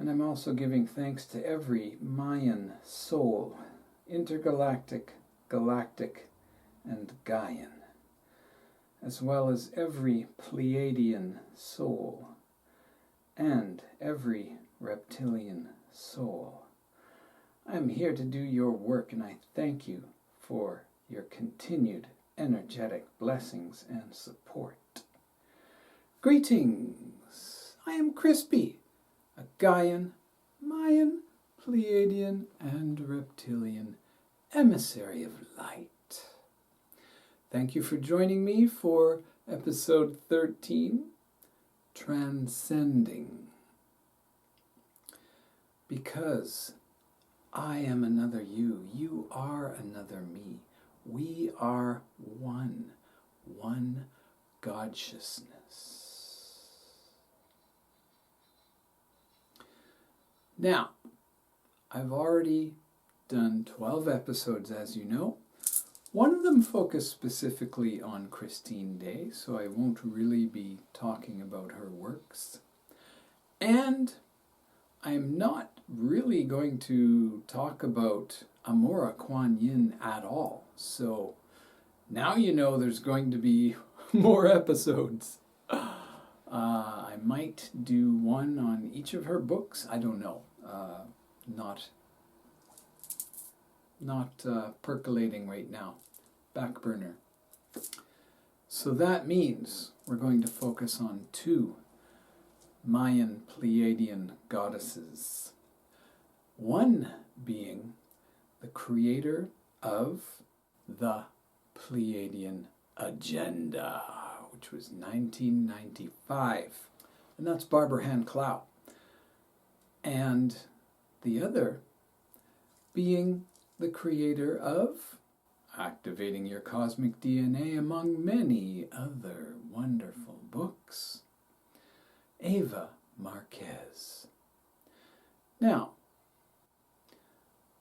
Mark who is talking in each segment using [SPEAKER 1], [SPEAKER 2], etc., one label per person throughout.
[SPEAKER 1] And I'm also giving thanks to every Mayan soul, intergalactic, galactic, and Gaian, as well as every Pleiadian soul and every reptilian soul. I am here to do your work, and I thank you for your continued energetic blessings and support. Greetings! I am Crispy, a Gaian, Mayan, Pleiadian, and reptilian emissary of light. Thank you for joining me for episode 13, Transcending. Because I am another you, you are another me. We are one God-sciousness. Now, I've already done 12 episodes, as you know. One of them focused specifically on Christine Day, so I won't really be talking about her works. And I'm not really going to talk about Amora Kuan Yin at all. So now you know there's going to be more episodes. I might do one on each of her books. I don't know. Not percolating right now. Back burner. So that means we're going to focus on 2 Mayan Pleiadian goddesses. One being the creator of the Pleiadian Agenda, which was 1995. And that's Barbara Hand Clow. And the other being the creator of Activating Your Cosmic DNA, among many other wonderful books, Eva Marquez. Now,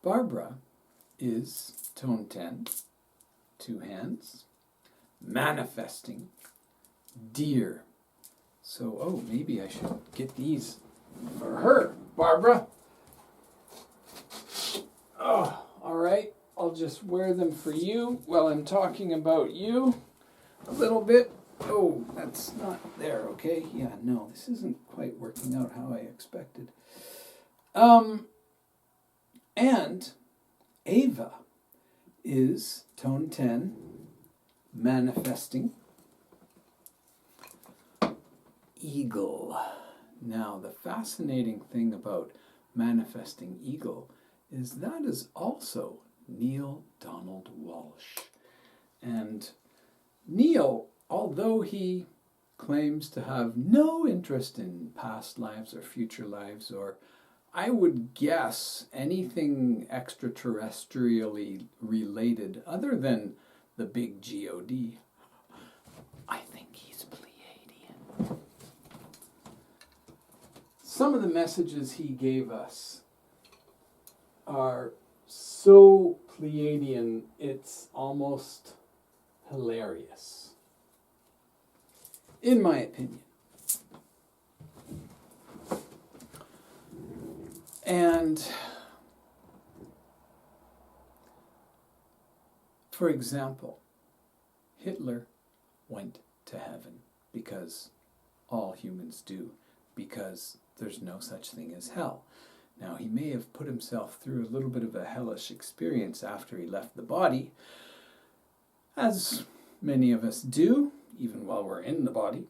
[SPEAKER 1] Barbara is tone 10, 2 hands, manifesting, deer. So, maybe I should get these for her, Barbara. Oh, all right. I'll just wear them for you while I'm talking about you a little bit. Oh, that's not there, okay? Yeah, no, this isn't quite working out how I expected. And Eva is tone 10, manifesting, eagle. Now, the fascinating thing about manifesting eagle is that is also Neil Donald Walsh. And Neil, although he claims to have no interest in past lives or future lives, or I would guess anything extraterrestrially related other than the big God, I think he's Pleiadian. Some of the messages he gave us are so Pleiadian, it's almost hilarious, in my opinion. And, for example, Hitler went to heaven because all humans do, because there's no such thing as hell. Now, he may have put himself through a little bit of a hellish experience after he left the body, as many of us do, even while we're in the body.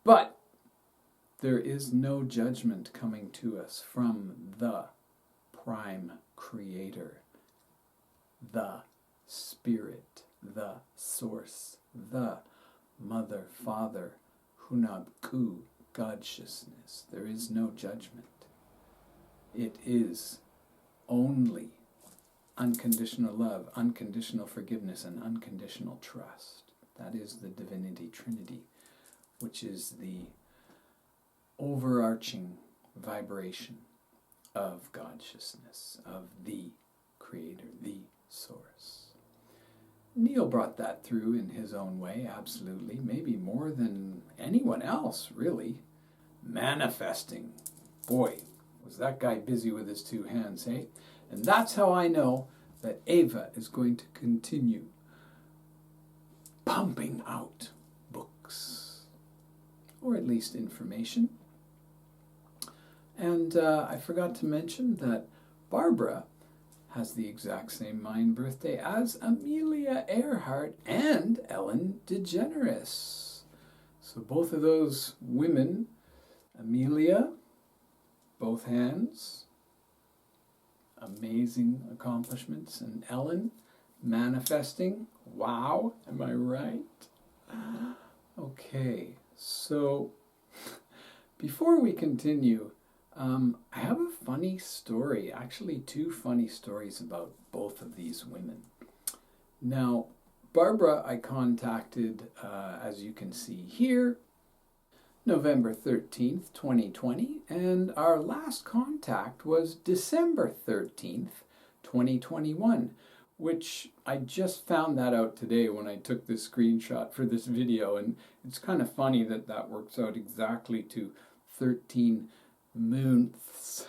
[SPEAKER 1] But there is no judgment coming to us from the Prime Creator, the Spirit, the Source, the Mother, Father, Hunab-Ku, God-sciousness. There is no judgment. It is only unconditional love, unconditional forgiveness, and unconditional trust. That is the Divinity Trinity, which is the overarching vibration of God-sciousness, of the Creator, the Source. Neil brought that through in his own way, absolutely, maybe more than anyone else, really. Manifesting boy, was that guy busy with his two hands, hey? And that's how I know that Eva is going to continue pumping out books, or at least information. And I forgot to mention that Barbara has the exact same Mayan birthday as Amelia Earhart and Ellen DeGeneres. So both of those women, Amelia, both hands, amazing accomplishments, and Ellen, manifesting, wow, am I right? Okay, so before we continue, I have a funny story, actually two funny stories about both of these women. Now, Barbara I contacted, as you can see here, November 13th, 2020, and our last contact was December 13th, 2021, which I just found that out today when I took this screenshot for this video, and it's kind of funny that that works out exactly to 13 months.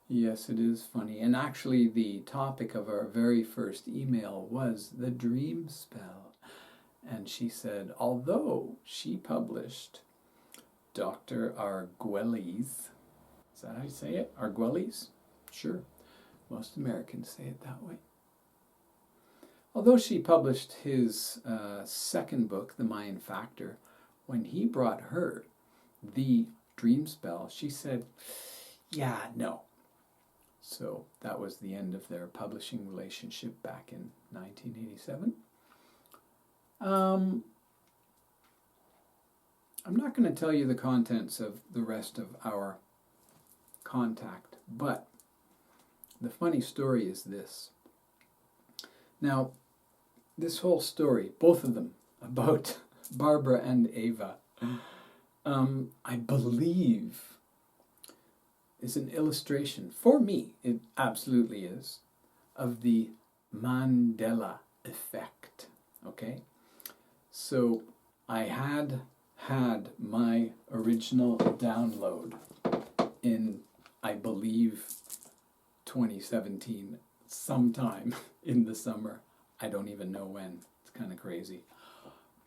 [SPEAKER 1] Yes, it is funny. And actually the topic of our very first email was the Dreamspell. And she said, although she published Dr. Arguelles, is that how you say it? Arguelles? Sure. Most Americans say it that way. Although she published his second book, The Mayan Factor, when he brought her the Dreamspell, she said, yeah, no. So that was the end of their publishing relationship back in 1987. I'm not going to tell you the contents of the rest of our contact, but the funny story is this. Now, this whole story, both of them, about Barbara and Eva, I believe is an illustration, for me, it absolutely is, of the Mandela effect, okay? So I had my original download in, I believe, 2017, sometime in the summer. I don't even know when. It's kind of crazy.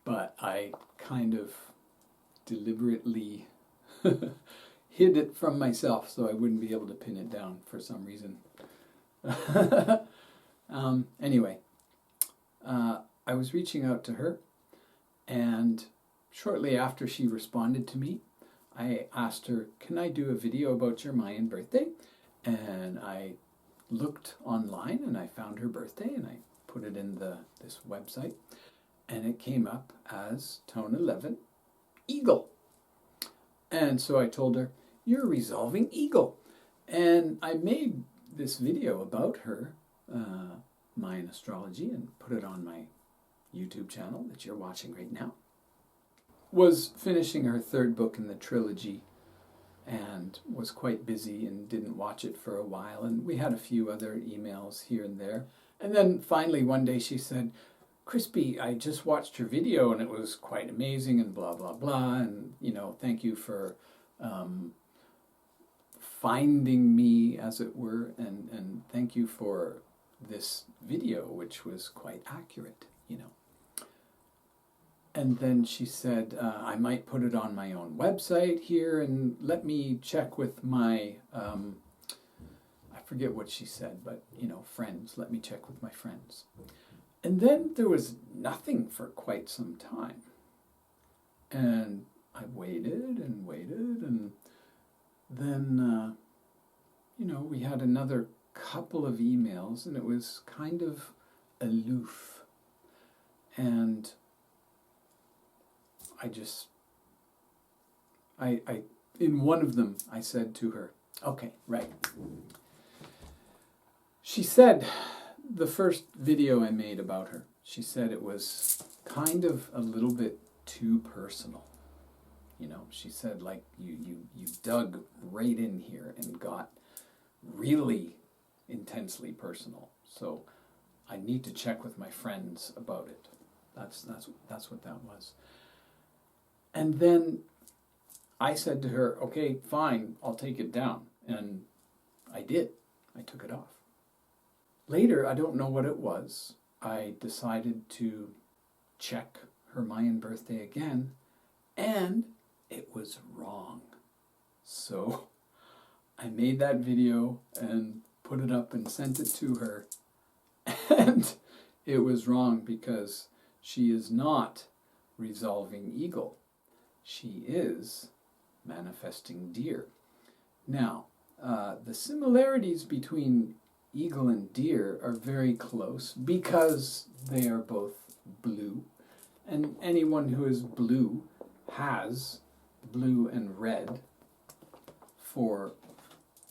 [SPEAKER 1] But I kind of deliberately hid it from myself so I wouldn't be able to pin it down for some reason. Anyway, I was reaching out to her, and shortly after she responded to me, I asked her, can I do a video about your Mayan birthday? And I looked online and I found her birthday and I put it in this website, and it came up as Tone 11, Eagle. And so I told her, you're resolving Eagle. And I made this video about her Mayan astrology and put it on my YouTube channel that you're watching right now. Was finishing her third book in the trilogy and was quite busy and didn't watch it for a while. And we had a few other emails here and there. And then finally one day she said, Crispy, I just watched your video and it was quite amazing and blah, blah, blah. And, you know, thank you for finding me, as it were. And thank you for this video, which was quite accurate, you know. And then she said, I might put it on my own website here and let me check with my, I forget what she said, but, you know, friends, let me check with my friends. And then there was nothing for quite some time. And I waited and waited, and then, you know, we had another couple of emails, and it was kind of aloof. And I in one of them, I said to her, okay, right. She said, the first video I made about her, she said it was kind of a little bit too personal. You know, she said, like, you dug right in here and got really intensely personal. So I need to check with my friends about it. That's what that was. And then I said to her, okay, fine, I'll take it down. And I did. I took it off. Later, I don't know what it was, I decided to check her Mayan birthday again, and it was wrong. So I made that video and put it up and sent it to her, and it was wrong because she is not resolving eagle. She is manifesting deer. Now, the similarities between eagle and deer are very close because they are both blue, and anyone who is blue has blue and red for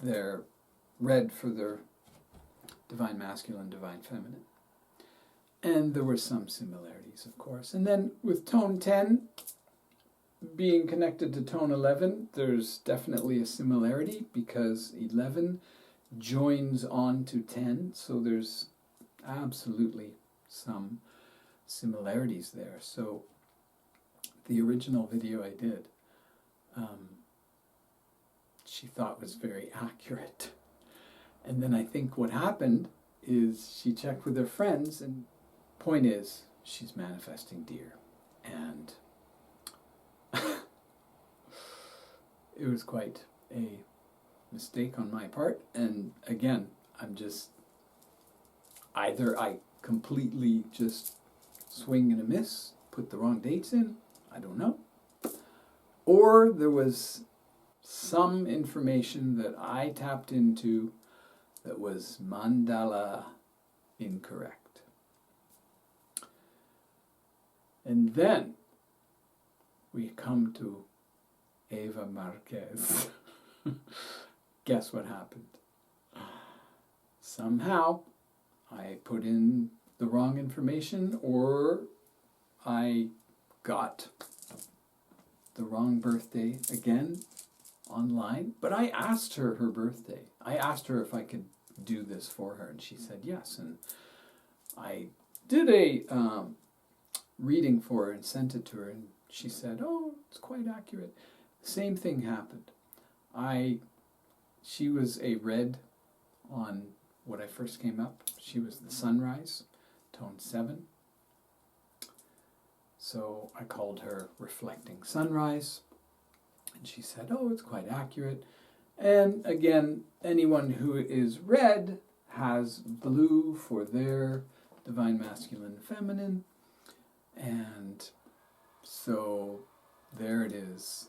[SPEAKER 1] their divine masculine, divine feminine. And there were some similarities, of course. And then with tone 10 being connected to tone 11, there's definitely a similarity because 11 joins on to 10, so there's absolutely some similarities there. So the original video I did, she thought was very accurate. And then I think what happened is she checked with her friends, and point is, she's manifesting deer. And it was quite a mistake on my part. And again, I'm just, either I completely just swing and a miss, put the wrong dates in, I don't know, or there was some information that I tapped into that was mandala incorrect. And then we come to Eva Marquez. Guess what happened? Somehow I put in the wrong information, or I got the wrong birthday again online. But I asked her birthday. I asked her if I could do this for her, and she said yes. And I did a reading for her and sent it to her, and she said, oh, it's quite accurate. Same thing happened. She was a red on when I first came up. She was the sunrise, tone 7. So I called her reflecting sunrise, and she said, oh, it's quite accurate. And again, anyone who is red has blue for their divine masculine feminine. And so there it is.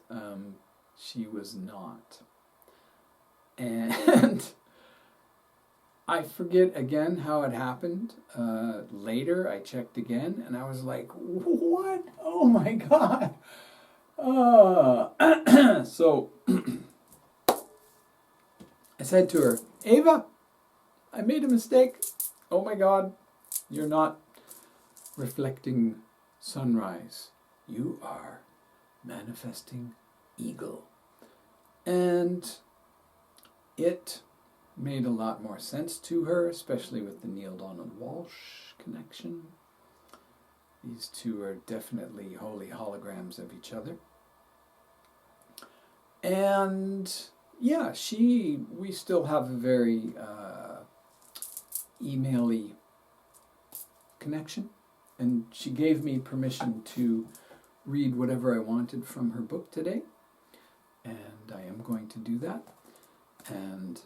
[SPEAKER 1] She was not. And I forget again how it happened. Later I checked again and I was like, what? Oh my God. So I said to her, Eva, I made a mistake. Oh my God, you're not reflecting sunrise. You are manifesting eagle. And it made a lot more sense to her, especially with the Neil Donald Walsh connection. These two are definitely holy holograms of each other. And yeah, we still have a very email-y connection. And she gave me permission to read whatever I wanted from her book today. And I am going to do that. And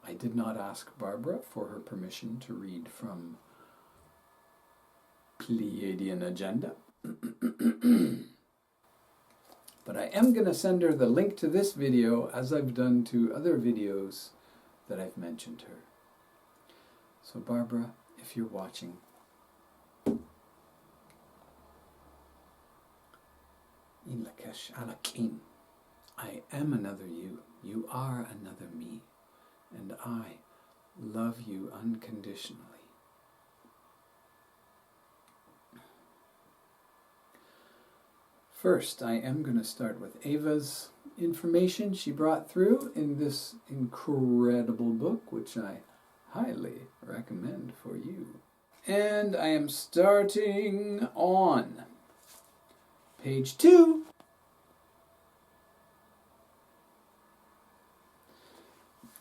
[SPEAKER 1] I did not ask Barbara for her permission to read from Pleiadian Agenda. But I am going to send her the link to this video, as I've done to other videos that I've mentioned her. So Barbara, if you're watching, Een Lak'esh Alakim, I am another you. You are another me. And I love you unconditionally. First, I am going to start with Eva's information she brought through in this incredible book, which I highly recommend for you. And I am starting on page 2,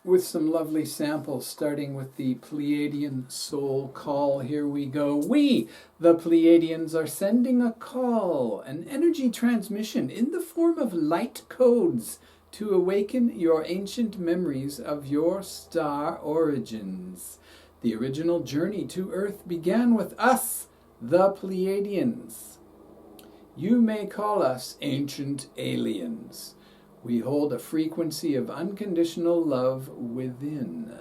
[SPEAKER 1] with some lovely samples, starting with the Pleiadian soul call. Here we go. We, the Pleiadians, are sending a call, an energy transmission in the form of light codes to awaken your ancient memories of your star origins. The original journey to Earth began with us, the Pleiadians. You may call us ancient aliens. We hold a frequency of unconditional love within.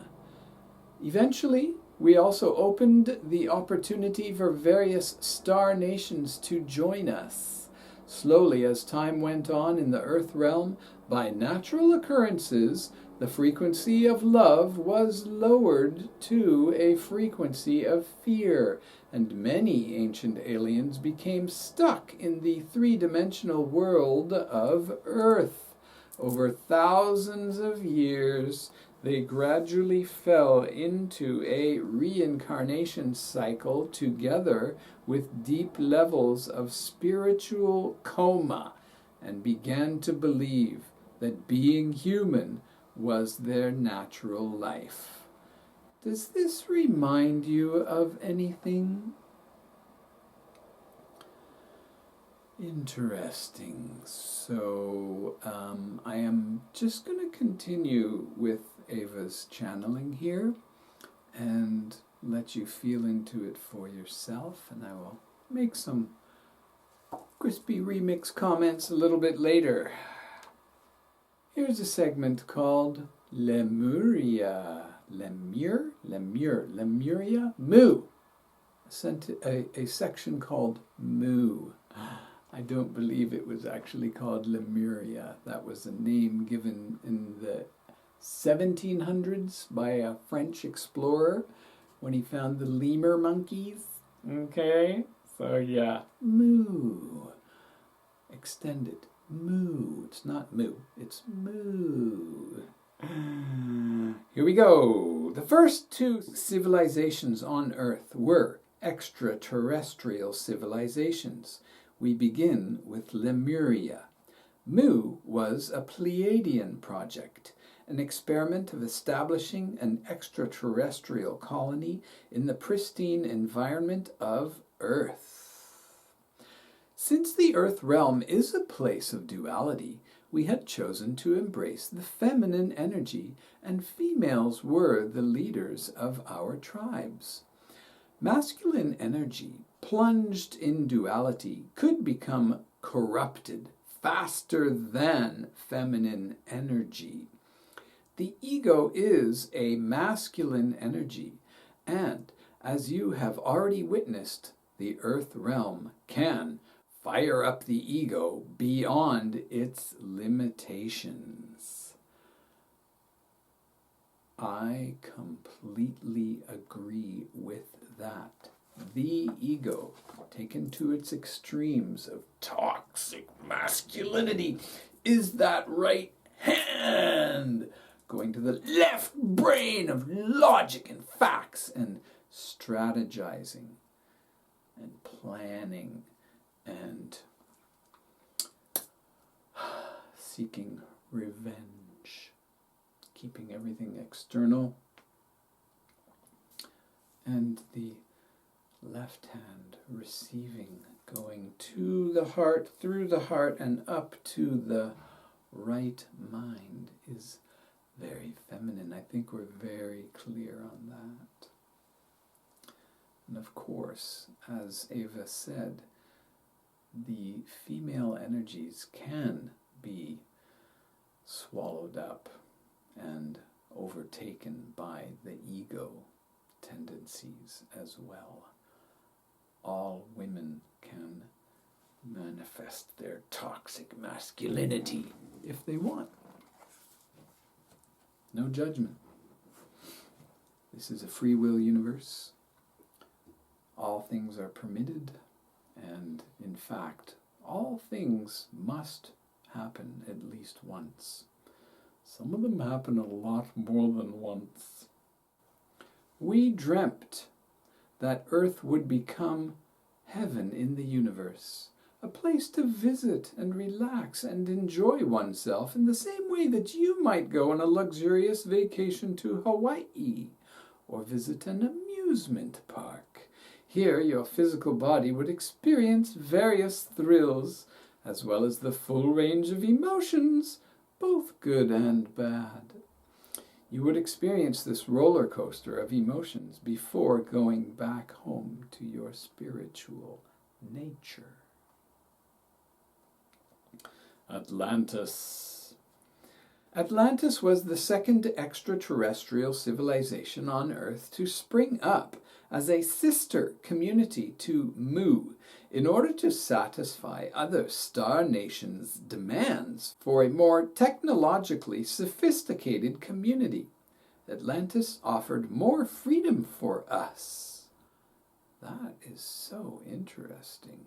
[SPEAKER 1] Eventually, we also opened the opportunity for various star nations to join us. Slowly, as time went on in the Earth realm, by natural occurrences, the frequency of love was lowered to a frequency of fear, and many ancient aliens became stuck in the three-dimensional world of Earth. Over thousands of years, they gradually fell into a reincarnation cycle together with deep levels of spiritual coma and began to believe that being human was their natural life. Does this remind you of anything? Interesting. So I am just going to continue with Eva's channeling here and let you feel into it for yourself, and I will make some crispy remix comments a little bit later. Here's a segment called Lemuria. Lemuria? Moo. A section called Moo. I don't believe it was actually called Lemuria. That was a name given in the 1700s by a French explorer when he found the lemur monkeys. Okay? So yeah, Moo. Extended. Moo. It's not moo. It's moo. Here we go. The first two civilizations on Earth were extraterrestrial civilizations. We begin with Lemuria. Mu was a Pleiadian project, an experiment of establishing an extraterrestrial colony in the pristine environment of Earth. Since the Earth realm is a place of duality, we had chosen to embrace the feminine energy, and females were the leaders of our tribes. Masculine energy, plunged in duality, could become corrupted faster than feminine energy. The ego is a masculine energy, and as you have already witnessed, the Earth realm can fire up the ego beyond its limitations. I completely agree with that. The ego, taken to its extremes of toxic masculinity, is that right hand going to the left brain of logic and facts and strategizing and planning and seeking revenge, keeping everything external, and the left hand receiving, going to the heart, through the heart, and up to the right mind is very feminine. I think we're very clear on that. And of course, as Eva said, the female energies can be swallowed up and overtaken by the ego tendencies as well. All women can manifest their toxic masculinity if they want. No judgment. This is a free will universe. All things are permitted, and in fact, all things must happen at least once. Some of them happen a lot more than once. We dreamt that Earth would become heaven in the universe, a place to visit and relax and enjoy oneself in the same way that you might go on a luxurious vacation to Hawaii or visit an amusement park. Here, your physical body would experience various thrills, as well as the full range of emotions, both good and bad. You would experience this roller coaster of emotions before going back home to your spiritual nature. Atlantis. Atlantis was the second extraterrestrial civilization on Earth to spring up as a sister community to Mu in order to satisfy other star nations' demands for a more technologically sophisticated community. Atlantis offered more freedom for us. That is so interesting.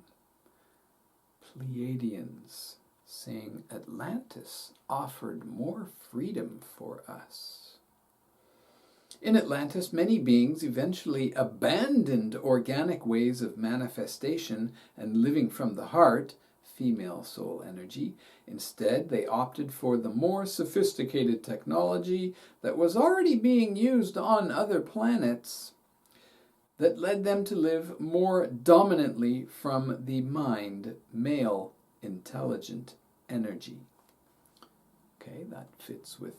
[SPEAKER 1] Pleiadians saying Atlantis offered more freedom for us. In Atlantis, many beings eventually abandoned organic ways of manifestation and living from the heart, female soul energy. Instead, they opted for the more sophisticated technology that was already being used on other planets that led them to live more dominantly from the mind, male, intelligent energy. Okay, that fits with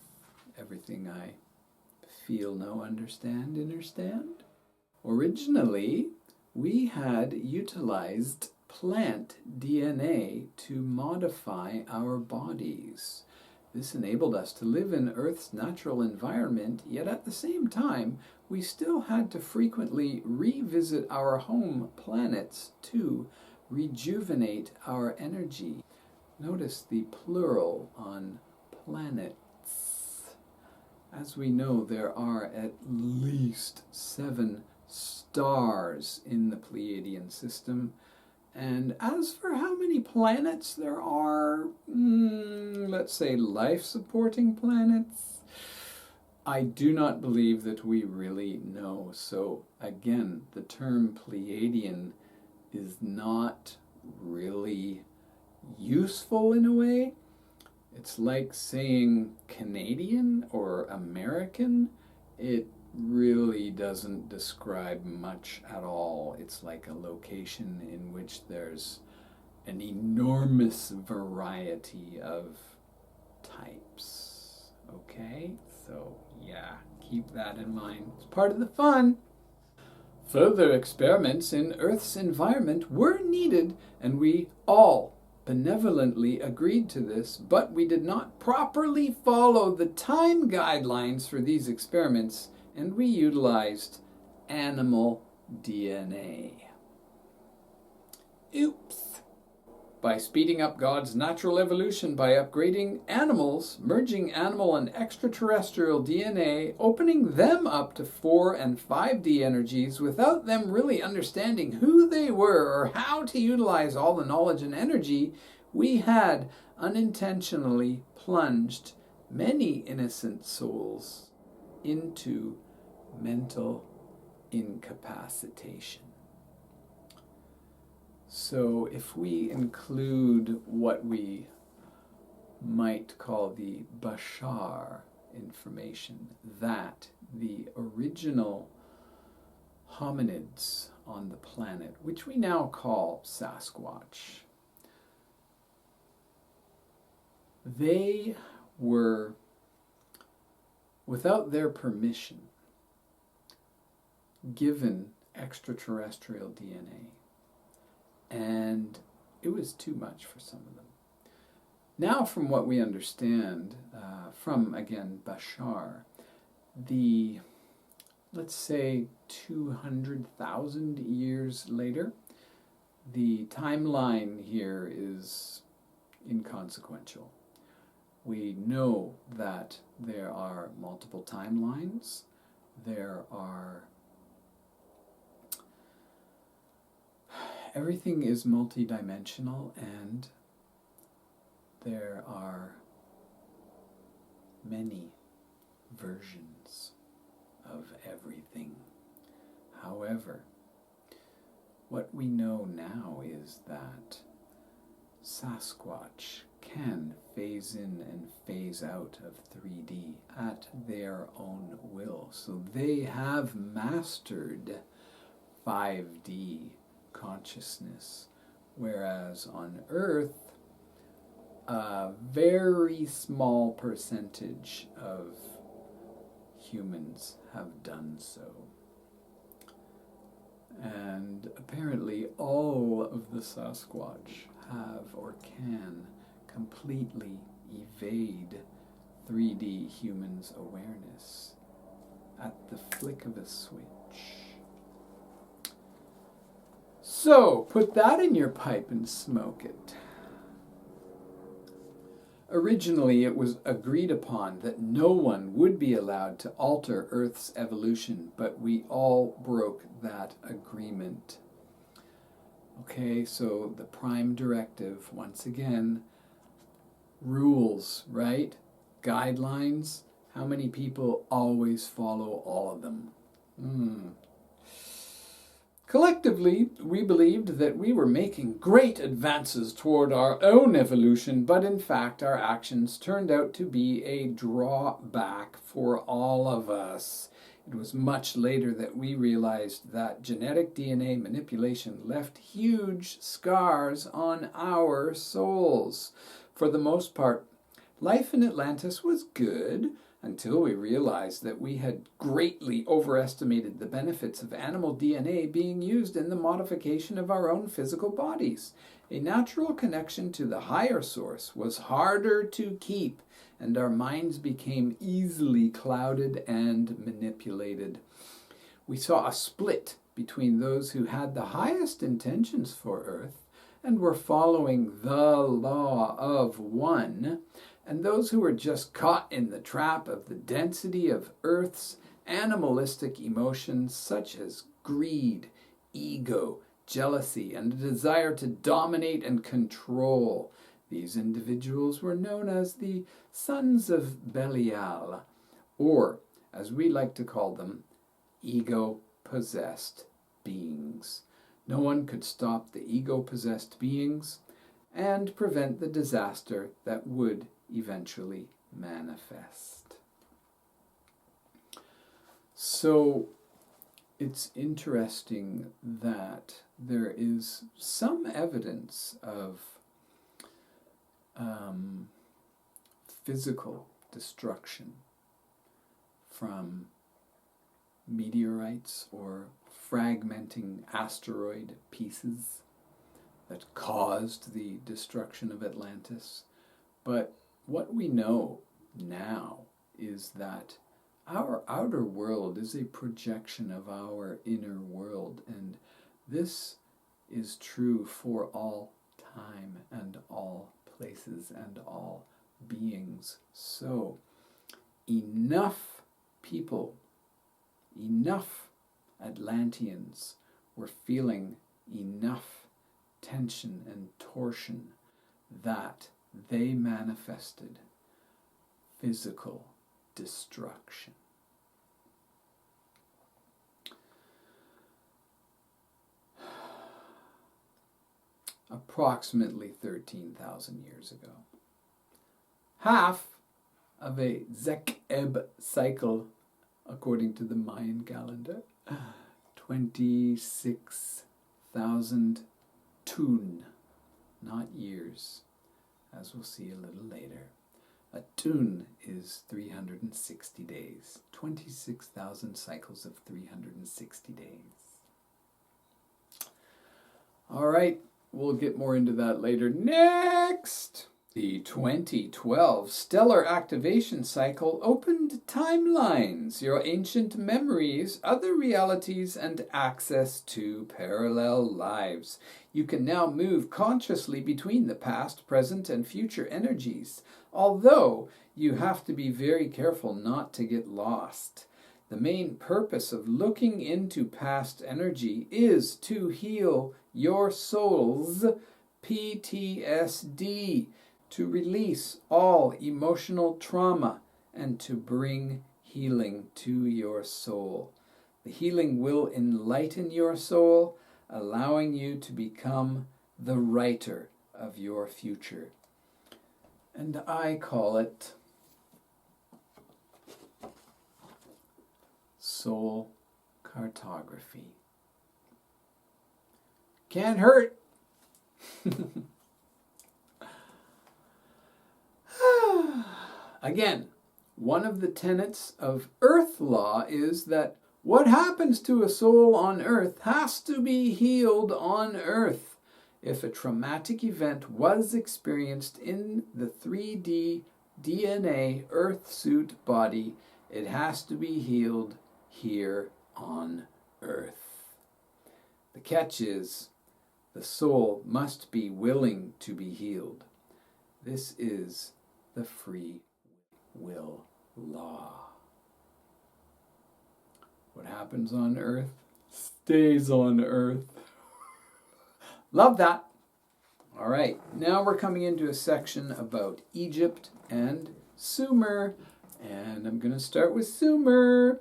[SPEAKER 1] everything I feel, know, understand. Originally, we had utilized plant DNA to modify our bodies. This enabled us to live in Earth's natural environment, yet at the same time, we still had to frequently revisit our home planets to rejuvenate our energy. Notice the plural on planets. As we know, there are at least 7 stars in the Pleiadian system. And as for how many planets there are, let's say life-supporting planets, I do not believe that we really know. So again, the term Pleiadian is not really useful in a way. It's like saying Canadian or American. It really doesn't describe much at all. It's like a location in which there's an enormous variety of types. Okay? So, yeah, keep that in mind. It's part of the fun. Further experiments in Earth's environment were needed, and we all benevolently agreed to this, but we did not properly follow the time guidelines for these experiments, and we utilized animal DNA. Oops! By speeding up God's natural evolution by upgrading animals, merging animal and extraterrestrial DNA, opening them up to 4 and 5D energies without them really understanding who they were or how to utilize all the knowledge and energy, we had unintentionally plunged many innocent souls into mental incapacitation. So if we include what we might call the Bashar information, that the original hominids on the planet, which we now call Sasquatch, they were, without their permission, given extraterrestrial DNA. And it was too much for some of them. Now, from what we understand from, again, Bashar, the, let's say, 200,000 years later, the timeline here is inconsequential. We know that there are multiple timelines. Everything is multidimensional, and there are many versions of everything. However, what we know now is that Sasquatch can phase in and phase out of 3D at their own will. So they have mastered 5D consciousness, whereas on Earth, a very small percentage of humans have done so. And apparently all of the Sasquatch have or can completely evade 3D humans' awareness at the flick of a switch. So, put that in your pipe and smoke it. Originally, it was agreed upon that no one would be allowed to alter Earth's evolution, but we all broke that agreement. Okay, so the prime directive, once again, rules, right? Guidelines. How many people always follow all of them? Collectively, we believed that we were making great advances toward our own evolution, but in fact our actions turned out to be a drawback for all of us. It was much later that we realized that genetic DNA manipulation left huge scars on our souls. For the most part, life in Atlantis was good, until we realized that we had greatly overestimated the benefits of animal DNA being used in the modification of our own physical bodies. A natural connection to the higher source was harder to keep, and our minds became easily clouded and manipulated. We saw a split between those who had the highest intentions for Earth and were following the law of one, and those who were just caught in the trap of the density of Earth's animalistic emotions such as greed, ego, jealousy, and a desire to dominate and control. These individuals were known as the sons of Belial, or, as we like to call them, ego-possessed beings. No one could stop the ego-possessed beings and prevent the disaster that would eventually manifest. So it's interesting that there is some evidence of physical destruction from meteorites or fragmenting asteroid pieces that caused the destruction of Atlantis. But what we know now is that our outer world is a projection of our inner world, and this is true for all time and all places and all beings. So, enough people, enough Atlanteans were feeling enough tension and torsion that they manifested physical destruction. Approximately 13,000 years ago. Half of a Zek-Eb cycle, according to the Mayan calendar, 26,000 tun, not years, as we'll see a little later. A tun is 360 days, 26,000 cycles of 360 days. All right, we'll get more into that later. Next! The 2012 stellar activation cycle opened timelines, your ancient memories, other realities, and access to parallel lives. You can now move consciously between the past, present, and future energies, although you have to be very careful not to get lost. The main purpose of looking into past energy is to heal your soul's PTSD, to release all emotional trauma, and to bring healing to your soul. The healing will enlighten your soul, allowing you to become the writer of your future. And I call it soul cartography. Can't hurt. Again, one of the tenets of Earth law is that what happens to a soul on Earth has to be healed on Earth. If a traumatic event was experienced in the 3D DNA Earth suit body, it has to be healed here on Earth. The catch is, the soul must be willing to be healed. This is the free will law. What happens on Earth stays on Earth. Love that. All right, now we're coming into a section about Egypt and Sumer, and I'm going to start with Sumer.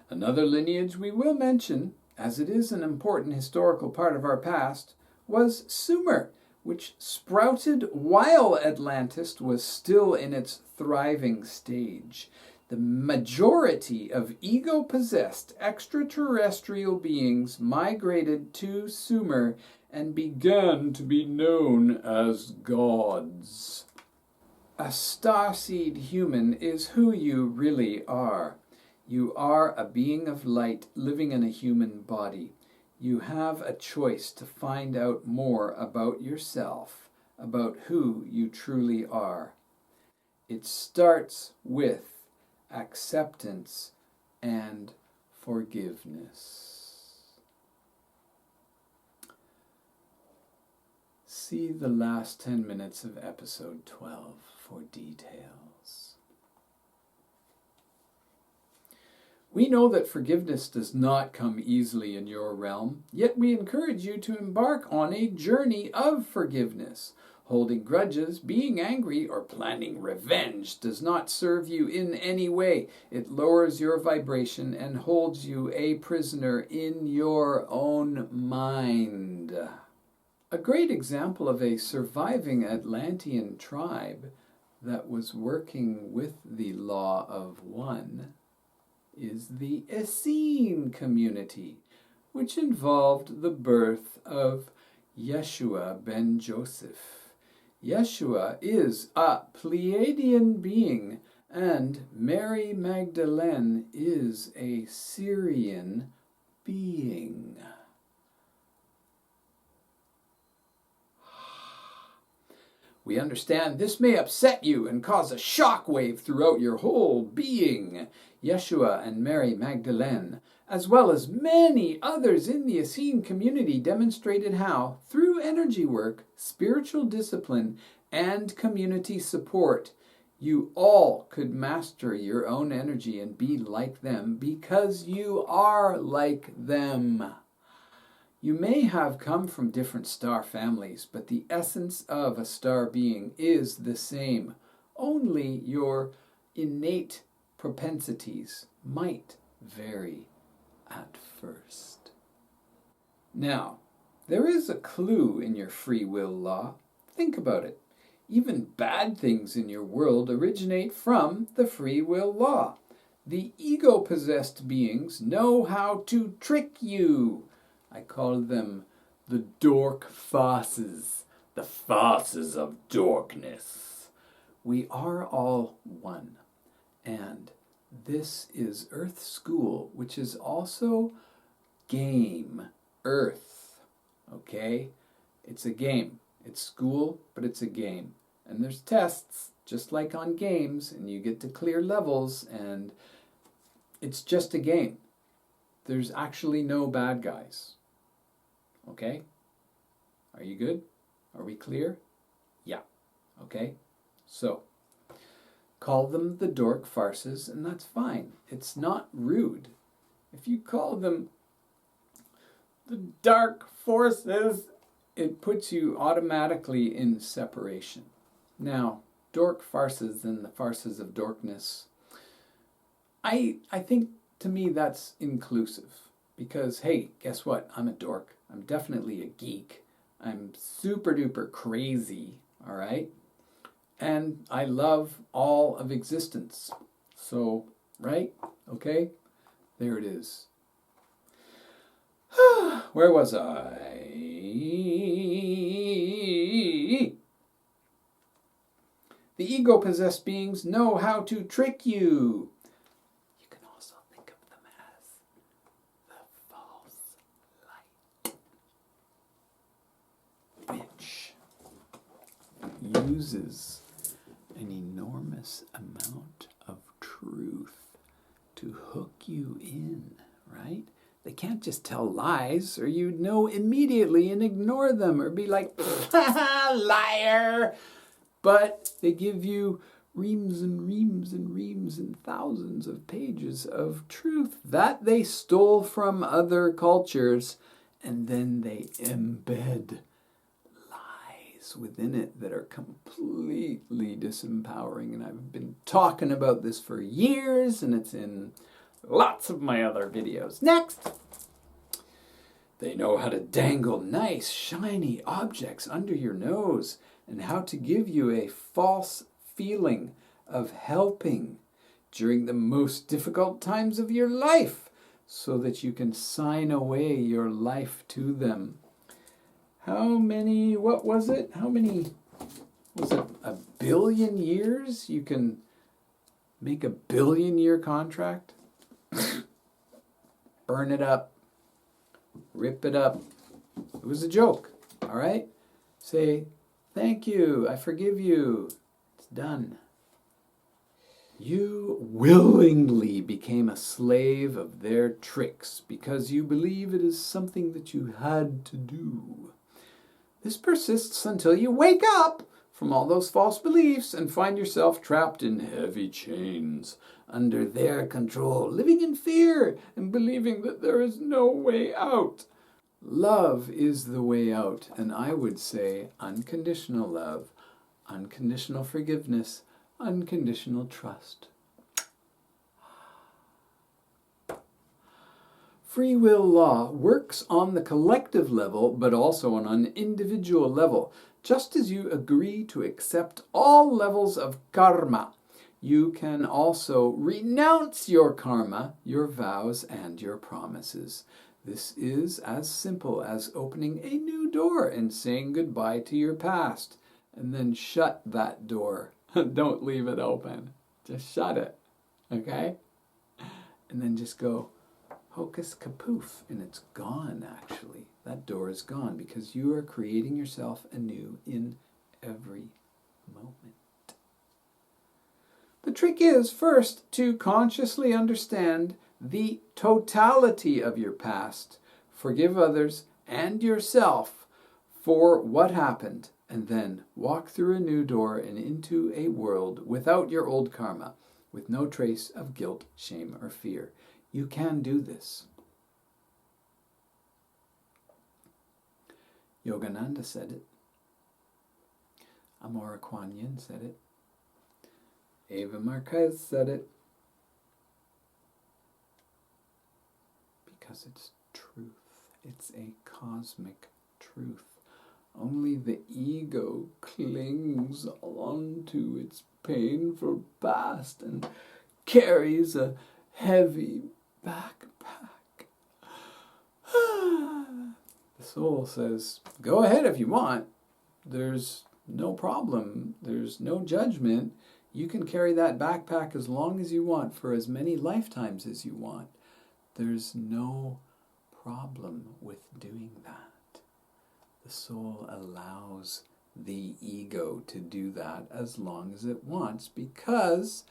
[SPEAKER 1] Another lineage we will mention, as it is an important historical part of our past, was Sumer, which sprouted while Atlantis was still in its thriving stage. The majority of ego-possessed extraterrestrial beings migrated to Sumer and began to be known as gods. A starseed human is who you really are. You are a being of light living in a human body. You have a choice to find out more about yourself, about who you truly are. It starts with acceptance and forgiveness. See the last 10 minutes of episode 12 for details. We know that forgiveness does not come easily in your realm, yet we encourage you to embark on a journey of forgiveness. Holding grudges, being angry, or planning revenge does not serve you in any way. It lowers your vibration and holds you a prisoner in your own mind. A great example of a surviving Atlantean tribe that was working with the law of one is the Essene community, which involved the birth of Yeshua ben Joseph. Yeshua is a Pleiadian being, and Mary Magdalene is a Syrian being. We understand this may upset you and cause a shockwave throughout your whole being. Yeshua and Mary Magdalene, as well as many others in the Essene community, demonstrated how, through energy work, spiritual discipline, and community support, you all could master your own energy and be like them because you are like them. You may have come from different star families, but the essence of a star being is the same. Only your innate propensities might vary at first. Now, there is a clue in your free will law. Think about it. Even bad things in your world originate from the free will law. The ego-possessed beings know how to trick you. I call them the dork farces, the farces of dorkness. We are all one, and this is Earth School, which is also game Earth, okay? It's a game. It's school, but it's a game. And there's tests, just like on games, and you get to clear levels, and it's just a game. There's actually no bad guys. Okay? Are you good? Are we clear? Yeah. Okay? So, call them the dork farces, and that's fine. It's not rude. If you call them the dark forces, it puts you automatically in separation. Now, dork farces and the farces of dorkness, I think, to me, that's inclusive. Because, hey, guess what? I'm a dork. I'm definitely a geek. I'm super duper crazy, all right? And I love all of existence. So, right? Okay? There it is. Where was I? The ego-possessed beings know how to trick you. You can also think of them as the false light, which uses an enormous amount of truth to hook you in, right? They can't just tell lies, or you'd know immediately and ignore them, or be like, liar! But they give you reams and reams and reams and thousands of pages of truth that they stole from other cultures, and then they embed lies within it that are completely disempowering. And I've been talking about this for years, and it's in lots of my other videos. Next! They know how to dangle nice, shiny objects under your nose and how to give you a false feeling of helping during the most difficult times of your life so that you can sign away your life to them. How many, what was it? How many, was it 1 billion years? You can make a 1 billion year contract? Burn it up. Rip it up. It was a joke, all right? Say, thank you, I forgive you. It's done. You willingly became a slave of their tricks because you believe it is something that you had to do. This persists until you wake up from all those false beliefs and find yourself trapped in heavy chains under their control, living in fear and believing that there is no way out. Love is the way out, and I would say unconditional love, unconditional forgiveness, unconditional trust. Free will law works on the collective level, but also on an individual level. Just as you agree to accept all levels of karma, you can also renounce your karma, your vows, and your promises. This is as simple as opening a new door and saying goodbye to your past, and then shut that door. Don't leave it open. Just shut it, okay? And then just go, hocus kapoof, and it's gone, actually. That door is gone because you are creating yourself anew in every moment. The trick is, first, to consciously understand the totality of your past, forgive others and yourself for what happened, and then walk through a new door and into a world without your old karma, with no trace of guilt, shame, or fear. You can do this. Yogananda said it. Amora Kuan Yin said it. Eva Marquez said it. Because it's truth. It's a cosmic truth. Only the ego clings onto its painful past and carries a heavy backpack. The soul says, go ahead if you want. There's no problem. There's no judgment. You can carry that backpack as long as you want, for as many lifetimes as you want. There's no problem with doing that. The soul allows the ego to do that as long as it wants, because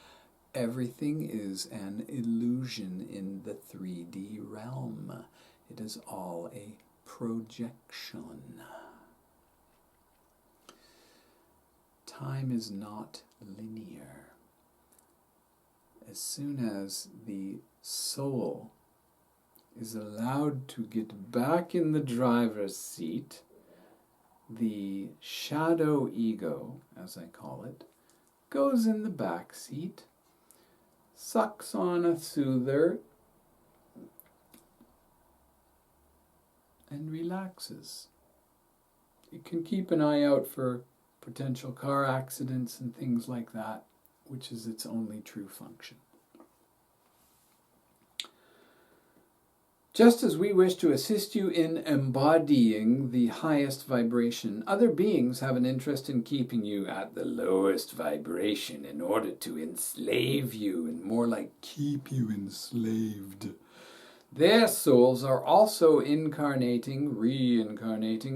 [SPEAKER 1] everything is an illusion in the 3D realm. It is all a projection. Time is not linear. As soon as the soul is allowed to get back in the driver's seat, the shadow ego, as I call it, goes in the back seat, sucks on a soother, and relaxes. You can keep an eye out for potential car accidents and things like that, which is its only true function. Just as we wish to assist you in embodying the highest vibration, other beings have an interest in keeping you at the lowest vibration in order to enslave you, and more like keep you enslaved. Their souls are also reincarnating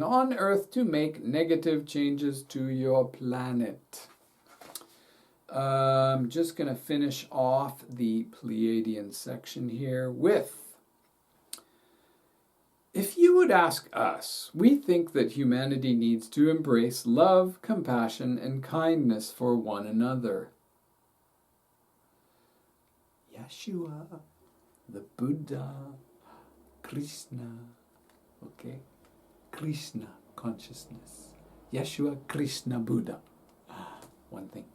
[SPEAKER 1] on Earth to make negative changes to your planet. I'm just going to finish off the Pleiadian section here with, if you would ask us, we think that humanity needs to embrace love, compassion, and kindness for one another. Yeshua, the Buddha, Krishna, okay? Krishna consciousness. Yeshua, Krishna, Buddha. One thing.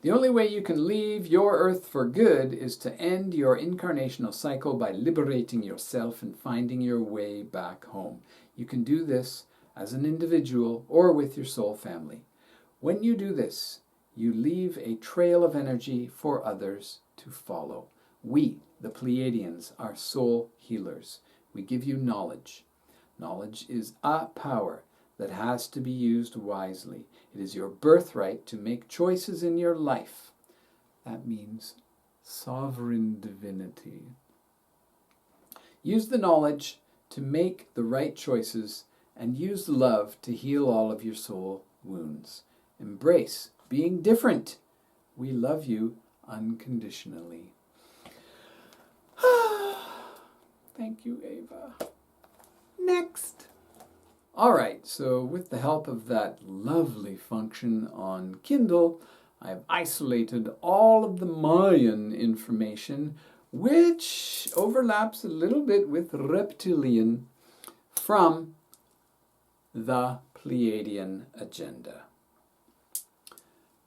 [SPEAKER 1] The only way you can leave your earth for good is to end your incarnational cycle by liberating yourself and finding your way back home. You can do this as an individual or with your soul family. When you do this, you leave a trail of energy for others to follow. We, the Pleiadians, are soul healers. We give you knowledge. Knowledge is a power that has to be used wisely. It is your birthright to make choices in your life. That means sovereign divinity. Use the knowledge to make the right choices and use love to heal all of your soul wounds. Embrace being different. We love you unconditionally. Thank you, Eva. Next. All right, so with the help of that lovely function on Kindle, I've isolated all of the Mayan information, which overlaps a little bit with reptilian, from the Pleiadian agenda.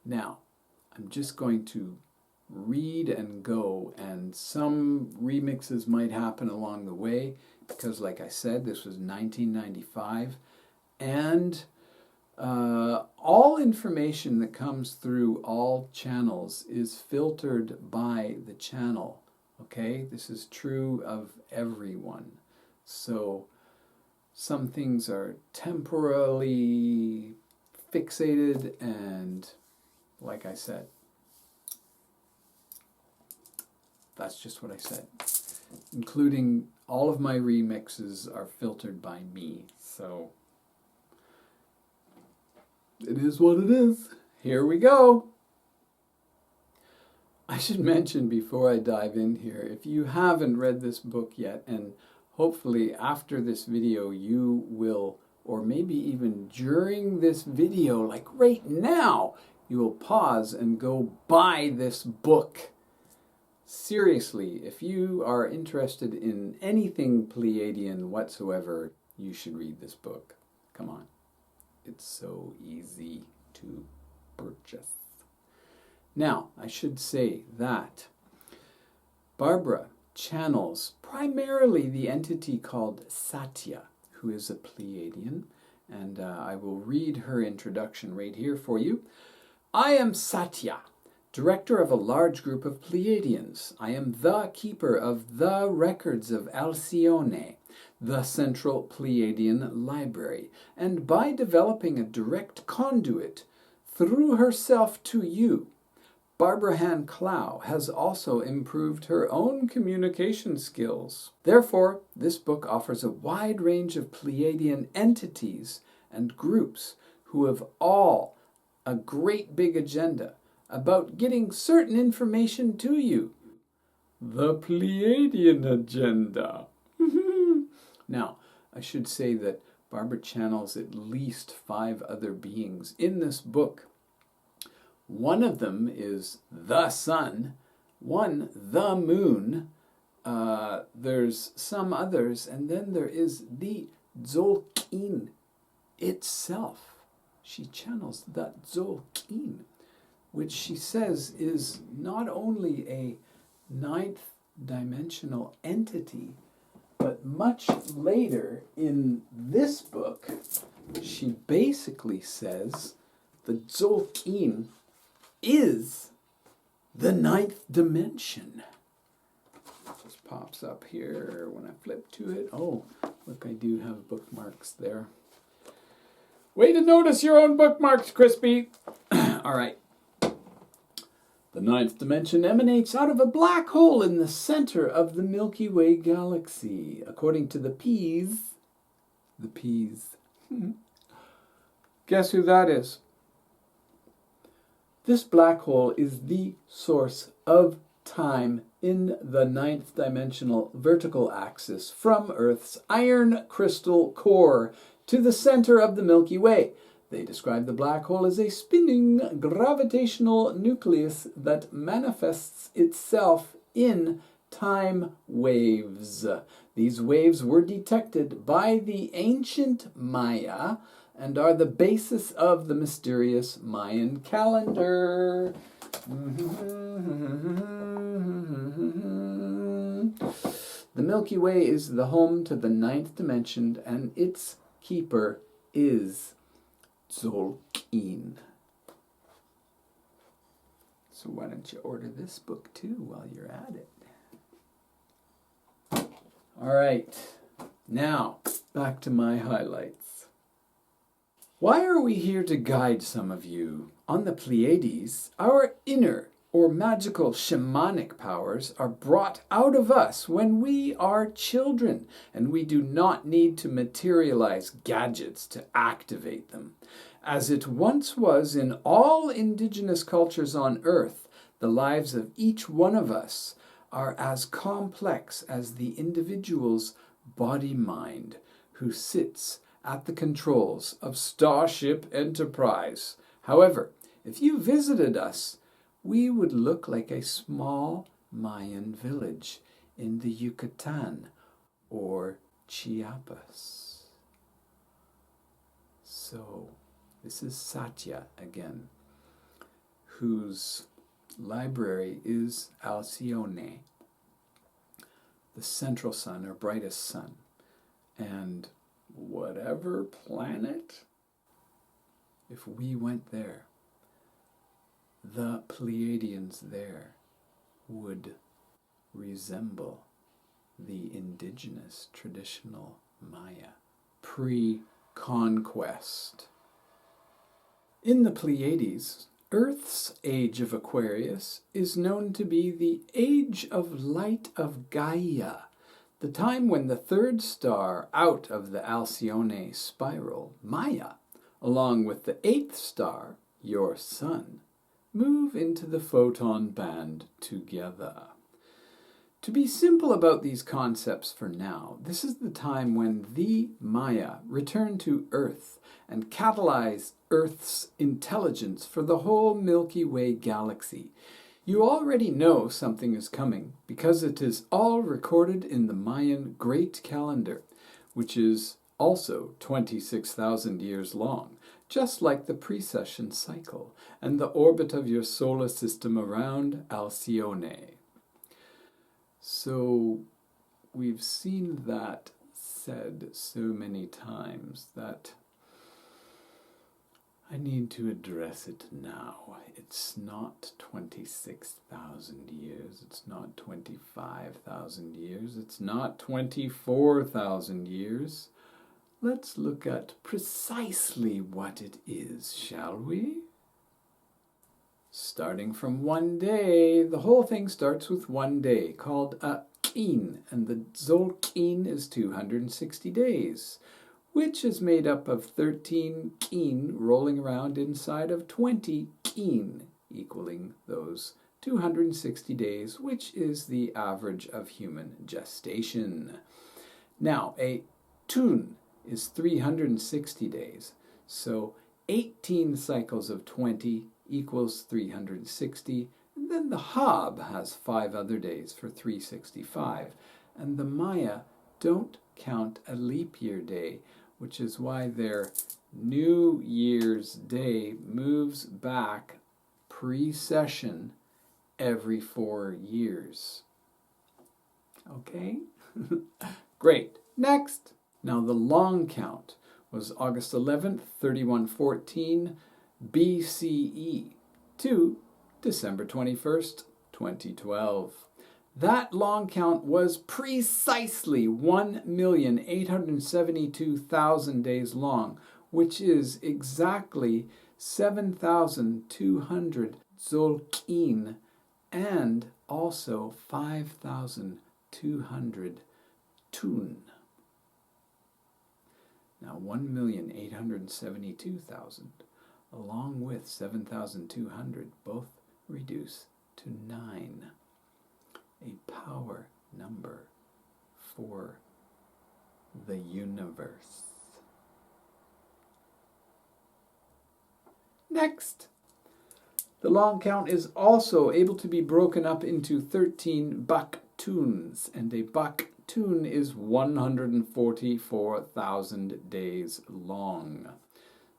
[SPEAKER 1] Now, I'm just going to read and go, and some remixes might happen along the way, because like I said, this was 1995, and all information that comes through all channels is filtered by the channel, okay? This is true of everyone. So some things are temporally fixated, and like I said, that's just what I said. Including all of my remixes are filtered by me. So it is what it is. Here we go. I should mention before I dive in here, if you haven't read this book yet, and hopefully after this video you will, or maybe even during this video, like right now, you will pause and go buy this book. Seriously, if you are interested in anything Pleiadian whatsoever, you should read this book. Come on. It's so easy to purchase. Now, I should say that Barbara channels primarily the entity called Satya, who is a Pleiadian, and I will read her introduction right here for you. I am Satya, director of a large group of Pleiadians. I am the keeper of the records of Alcyone, the central Pleiadian library, and by developing a direct conduit through herself to you, Barbara Hand Clow has also improved her own communication skills. Therefore, this book offers a wide range of Pleiadian entities and groups who have all a great big agenda about getting certain information to you. The Pleiadian agenda. Now, I should say that Barbara channels at least 5 other beings in this book. One of them is the sun, one the moon, there's some others, and then there is the Tzolk'in itself. She channels that Tzolk'in, which she says is not only a 9th dimensional entity, But much later in this book, she basically says the Tzolk'in is the ninth dimension. It just pops up here when I flip to it. Oh, look, I do have bookmarks there. Way to notice your own bookmarks, Crispy. All right. The ninth dimension emanates out of a black hole in the center of the Milky Way galaxy. According to the P's. Guess who that is? This black hole is the source of time in the ninth dimensional vertical axis from Earth's iron crystal core to the center of the Milky Way. They describe the black hole as a spinning gravitational nucleus that manifests itself in time waves. These waves were detected by the ancient Maya and are the basis of the mysterious Mayan calendar. The Milky Way is the home to the ninth dimension, and its keeper is Tzolk'in. So why don't you order this book too while you're at it? All right, now back to my highlights. Why are we here to guide some of you? On the Pleiades, our inner or magical shamanic powers are brought out of us when we are children, and we do not need to materialize gadgets to activate them. As it once was in all indigenous cultures on Earth, the lives of each one of us are as complex as the individual's body-mind who sits at the controls of Starship Enterprise. However, if you visited us, we would look like a small Mayan village in the Yucatan or Chiapas. So, this is Satya again, whose library is Alcyone, the central sun or brightest sun. And whatever planet, if we went there, the Pleiadians there would resemble the indigenous traditional Maya pre-conquest. In the Pleiades, Earth's age of Aquarius is known to be the age of light of Gaia, the time when the third star out of the Alcyone spiral, Maya, along with the eighth star, your sun, move into the photon band together. To be simple about these concepts for now, this is the time when the Maya return to Earth and catalyze Earth's intelligence for the whole Milky Way galaxy. You already know something is coming because it is all recorded in the Mayan Great Calendar, which is also 26,000 years long, just like the precession cycle and the orbit of your solar system around Alcyone. So we've seen that said so many times that I need to address it now. It's not 26,000 years, it's not 25,000 years, it's not 24,000 years. Let's look at precisely what it is, shall we? Starting from one day, the whole thing starts with one day, called a Qin, and the Tzolk'in is 260 days, which is made up of 13 Qin rolling around inside of 20 Qin, equaling those 260 days, which is the average of human gestation. Now, a Tun is 360 days, so 18 cycles of 20 equals 360, and then the Hab has 5 other days for 365, and the Maya don't count a leap year day, which is why their New Year's Day moves back precession every 4 years. Okay? Great. Next. Now the long count was August 11th, 3114 BCE to December 21st, 2012. That long count was precisely 1,872,000 days long, which is exactly 7,200 Tzolk'in and also 5,200 Tun. Now 1,872,000 along with 7,200 both reduce to 9, a power number for the universe. Next, the long count is also able to be broken up into 13 baktuns, and a baktun is 144,000 days long.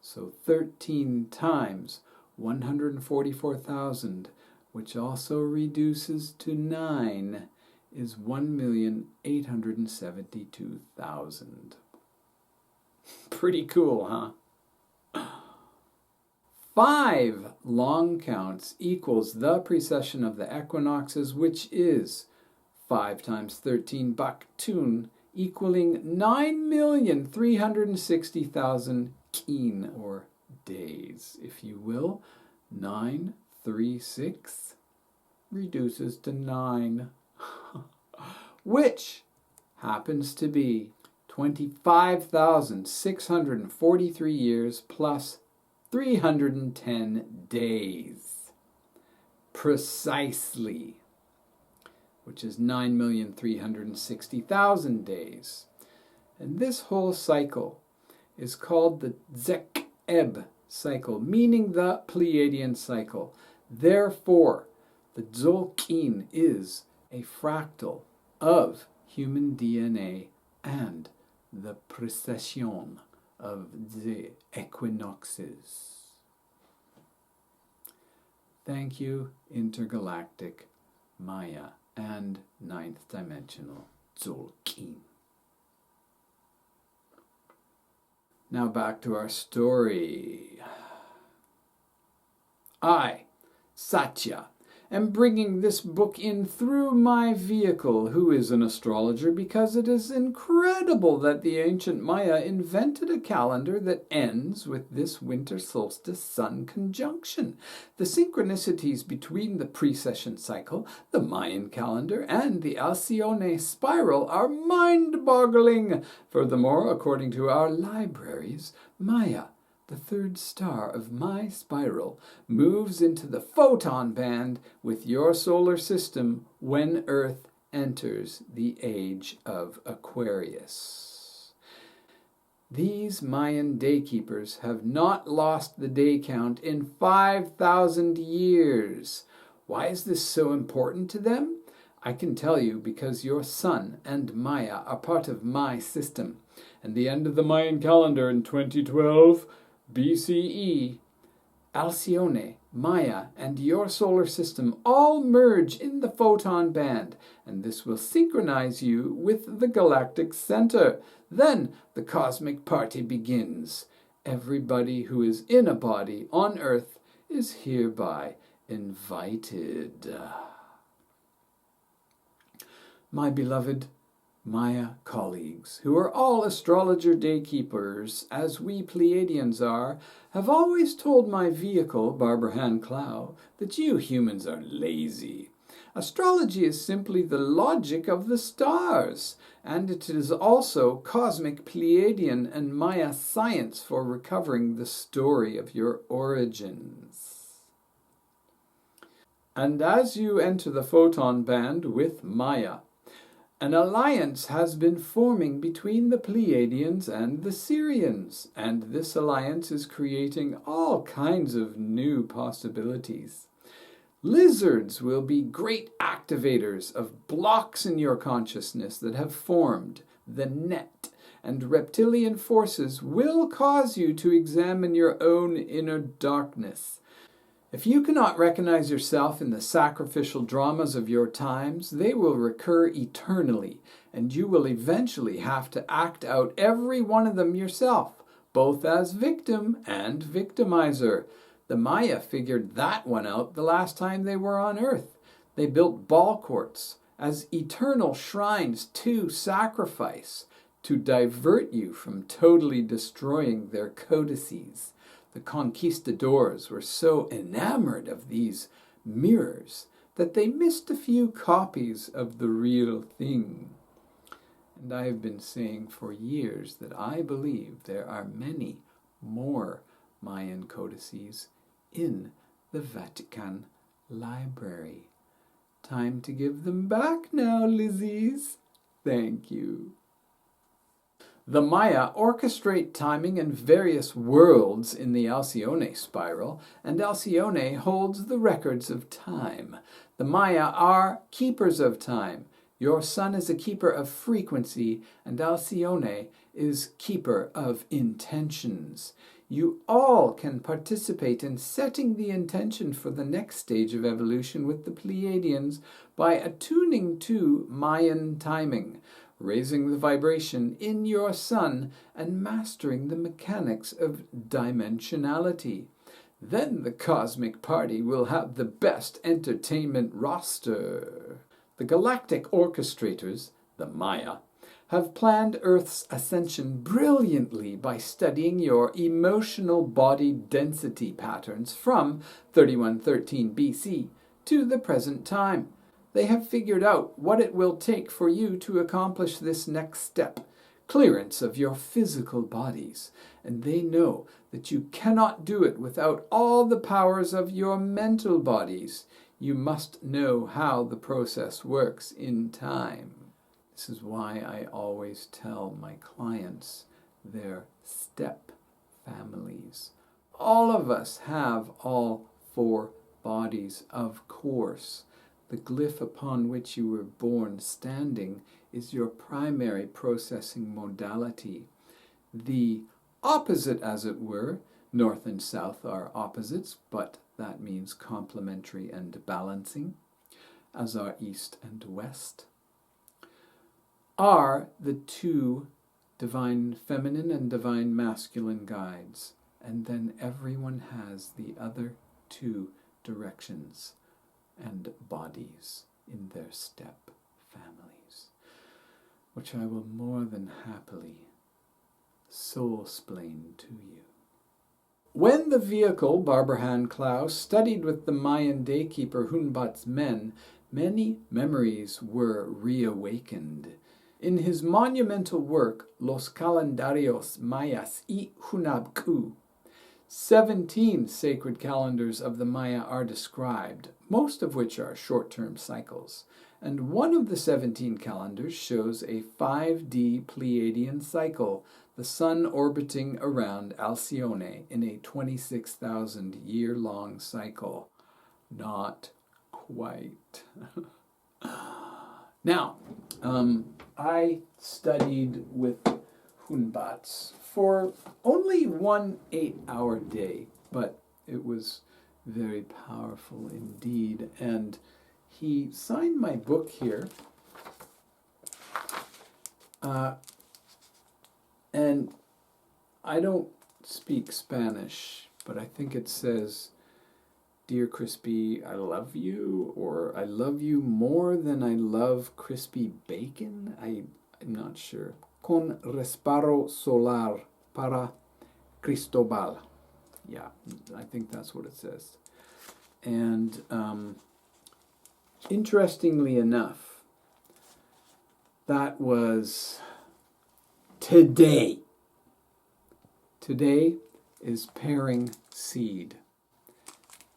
[SPEAKER 1] So 13 times 144,000, which also reduces to 9, is 1,872,000. Pretty cool, huh? 5 long counts equals the precession of the equinoxes, which is 5 times 13 baktun, equaling 9,360,000 keen, or days, if you will. 936 reduces to 9, which happens to be 25,643 years plus 310 days, precisely, which is 9,360,000 days. And this whole cycle is called the Zek-Eb cycle, meaning the Pleiadian cycle. Therefore, the Tzolk'in is a fractal of human DNA and the precession of the equinoxes. Thank you, intergalactic Maya and ninth dimensional Tzolk'in. Now back to our story. I, Satya, am bringing this book in through my vehicle, who is an astrologer, because it is incredible that the ancient Maya invented a calendar that ends with this winter solstice sun conjunction. The synchronicities between the precession cycle, the Mayan calendar, and the Alcyone spiral are mind-boggling. Furthermore, according to our libraries, Maya, the third star of my spiral, moves into the photon band with your solar system when Earth enters the age of Aquarius. These Mayan daykeepers have not lost the day count in 5,000 years. Why is this so important to them? I can tell you, because your sun and Maya are part of my system, and the end of the Mayan calendar in 2012 BCE, Alcyone, Maya, and your solar system all merge in the photon band, and this will synchronize you with the galactic center. Then the cosmic party begins. Everybody who is in a body on Earth is hereby invited. My beloved Maya colleagues, who are all astrologer daykeepers, as we Pleiadians are, have always told my vehicle, Barbara Hand Clow, that you humans are lazy. Astrology is simply the logic of the stars, and it is also cosmic Pleiadian and Maya science for recovering the story of your origins. And as you enter the photon band with Maya, an alliance has been forming between the Pleiadians and the Sirians, and this alliance is creating all kinds of new possibilities. Lizards will be great activators of blocks in your consciousness that have formed the net, and reptilian forces will cause you to examine your own inner darkness. If you cannot recognize yourself in the sacrificial dramas of your times, they will recur eternally, and you will eventually have to act out every one of them yourself, both as victim and victimizer. The Maya figured that one out the last time they were on Earth. They built ball courts as eternal shrines to sacrifice, to divert you from totally destroying their codices. The conquistadors were so enamored of these mirrors that they missed a few copies of the real thing. And I have been saying for years that I believe there are many more Mayan codices in the Vatican Library. Time to give them back now, Lizzies. Thank you. The Maya orchestrate timing in various worlds in the Alcyone spiral, and Alcyone holds the records of time. The Maya are keepers of time. Your sun is a keeper of frequency, and Alcyone is keeper of intentions. You all can participate in setting the intention for the next stage of evolution with the Pleiadians by attuning to Mayan timing, raising the vibration in your sun, and mastering the mechanics of dimensionality. Then the cosmic party will have the best entertainment roster. The galactic orchestrators, the Maya, have planned Earth's ascension brilliantly by studying your emotional body density patterns from 3113 BC to the present time. They have figured out what it will take for you to accomplish this next step, clearance of your physical bodies, and they know that you cannot do it without all the powers of your mental bodies. You must know how the process works in time. This is why I always tell my clients their step families. All of us have all 4 bodies, of course. The glyph upon which you were born standing is your primary processing modality. The opposite, as it were, north and south are opposites, but that means complementary and balancing, as are east and west, are the 2 divine feminine and divine masculine guides, and then everyone has the other 2 directions and bodies in their step families, which I will more than happily soul-splain to you. When the vehicle, Barbara Hand Clow, studied with the Mayan daykeeper Hunbat's men, many memories were reawakened. In his monumental work, Los Calendarios Mayas y Hunabku, 17 sacred calendars of the Maya are described, most of which are short-term cycles, and one of the 17 calendars shows a 5D Pleiadian cycle, the sun orbiting around Alcyone in a 26,000-year-long cycle. Not quite. Now, I studied with Hunbats for only 1 8-hour day, but it was very powerful indeed. And he signed my book here. And I don't speak Spanish, but I think it says, "Dear Crispy, I love you," or "I love you more than I love crispy bacon." I'm not sure. Con resparo solar para Cristobal. Yeah, I think that's what it says. And interestingly enough, that was today. Today is pairing seed.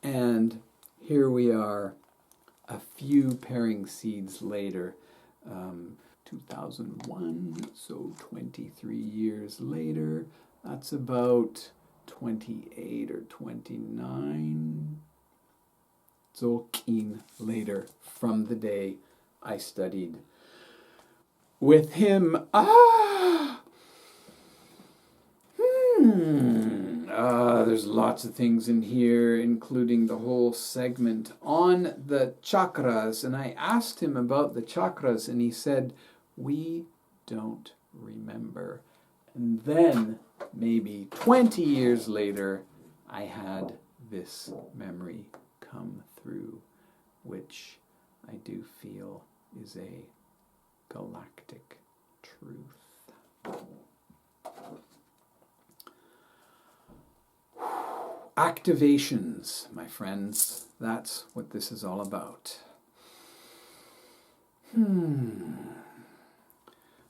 [SPEAKER 1] And here we are, a few pairing seeds later, 2001, so 23 years later. That's about 28 or 29 Zolkin later from the day I studied with him. There's lots of things in here, including the whole segment on the chakras. And I asked him about the chakras, and he said, we don't remember. And then, maybe 20 years later, I had this memory come through, which I do feel is a galactic truth. Activations, my friends. That's what this is all about.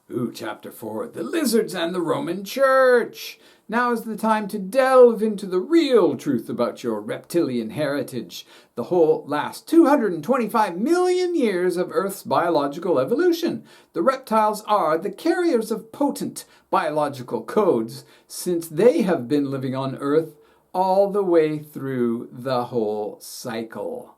[SPEAKER 1] Ooh, chapter 4. The Lizards and the Roman Church. Now is the time to delve into the real truth about your reptilian heritage. The whole last 225 million years of Earth's biological evolution. The reptiles are the carriers of potent biological codes, since they have been living on Earth all the way through the whole cycle.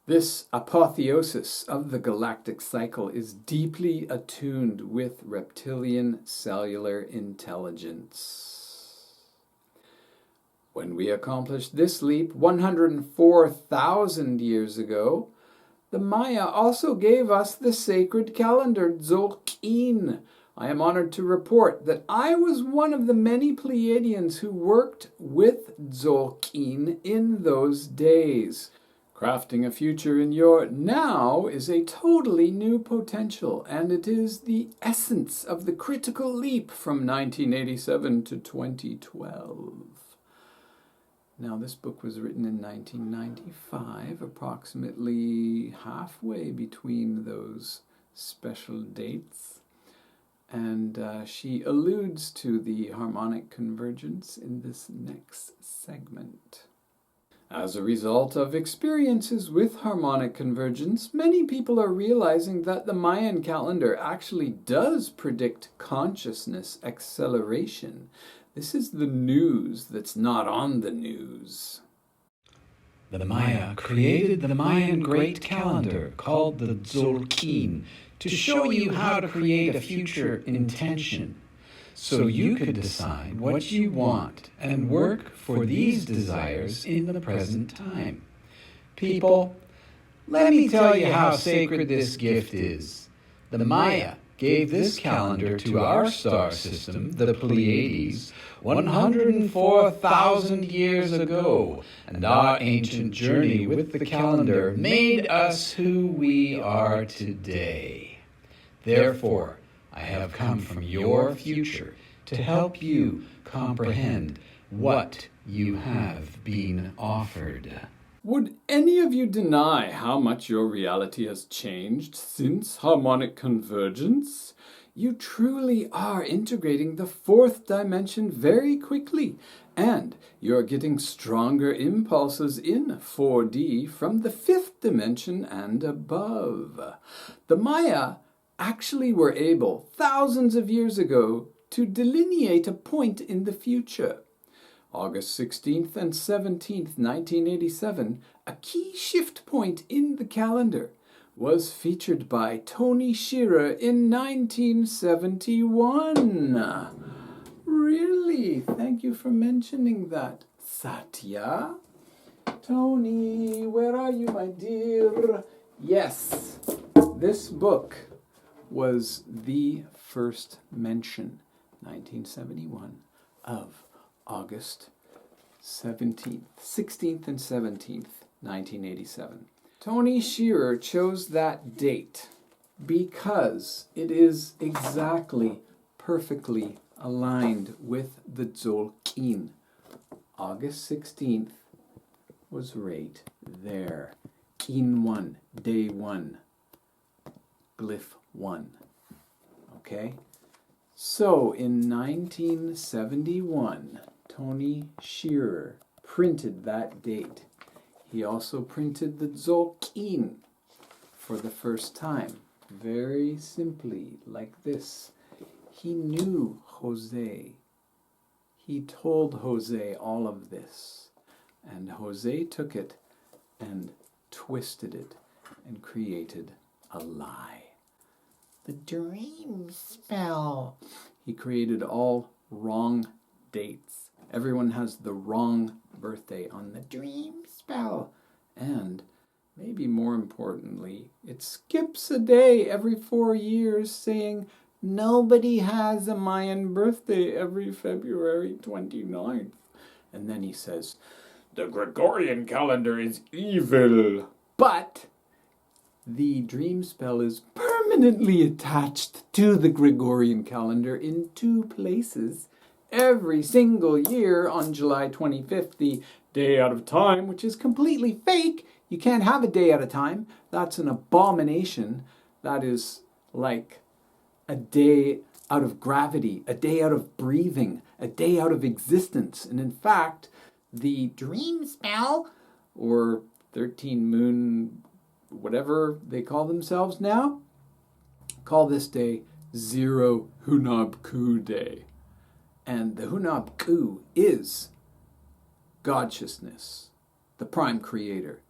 [SPEAKER 1] This apotheosis of the galactic cycle is deeply attuned with reptilian cellular intelligence. When we accomplished this leap 104,000 years ago, the Maya also gave us the sacred calendar Tzolk'in. I am honored to report that I was one of the many Pleiadians who worked with Tzolk'in in those days. Crafting a future in your now is a totally new potential, and it is the essence of the critical leap from 1987 to 2012. Now, this book was written in 1995, approximately halfway between those special dates. And she alludes to the harmonic convergence in this next segment. As a result of experiences with harmonic convergence, many people are realizing that the Mayan calendar actually does predict consciousness acceleration. This is the news that's not on the news.
[SPEAKER 2] The Maya created the Mayan Great Calendar, called the Tzolk'in, to show you how to create a future intention, so you could decide what you want and work for these desires in the present time. People, let me tell you how sacred this gift is. The Maya gave this calendar to our star system, the Pleiades, 104,000 years ago, and our ancient journey with the calendar made us who we are today. Therefore, I have come from your future to help you comprehend what you have been offered.
[SPEAKER 1] Would any of you deny how much your reality has changed since harmonic convergence? You truly are integrating the fourth dimension very quickly, and you're getting stronger impulses in 4D from the fifth dimension and above. The Maya actually were able, thousands of years ago, to delineate a point in the future. August 16th and 17th, 1987, a key shift point in the calendar, was featured by Tony Shearer in 1971. Really? Thank you for mentioning that, Satya. Tony, where are you, my dear? Yes, this book was the first mention, 1971, of August 16th and 17th, 1987. Tony Shearer chose that date because it is exactly, perfectly aligned with the Tzolk'in. August 16th was right there. Kin 1, day 1, glyph 1. Okay? So, in 1971, Tony Shearer printed that date. He also printed the Tzolk'in for the first time. Very simply, like this. He knew Jose. He told Jose all of this. And Jose took it and twisted it and created a lie. The Dreamspell. He created all wrong dates Everyone has the wrong birthday on the Dreamspell. And maybe more importantly, it skips a day every 4 years saying nobody has a Mayan birthday every February 29th. And then he says, the Gregorian calendar is evil. But the Dreamspell is permanently attached to the Gregorian calendar in 2 places every single year on July 25th, the day out of time, which is completely fake. You can't have a day out of time. That's an abomination. That is like a day out of gravity, a day out of breathing, a day out of existence. And in fact, the Dreamspell, or 13 moon, whatever they call themselves now, call this day Zero Hunab Ku Day. And the Hunab Ku is God-sciousness, the prime creator,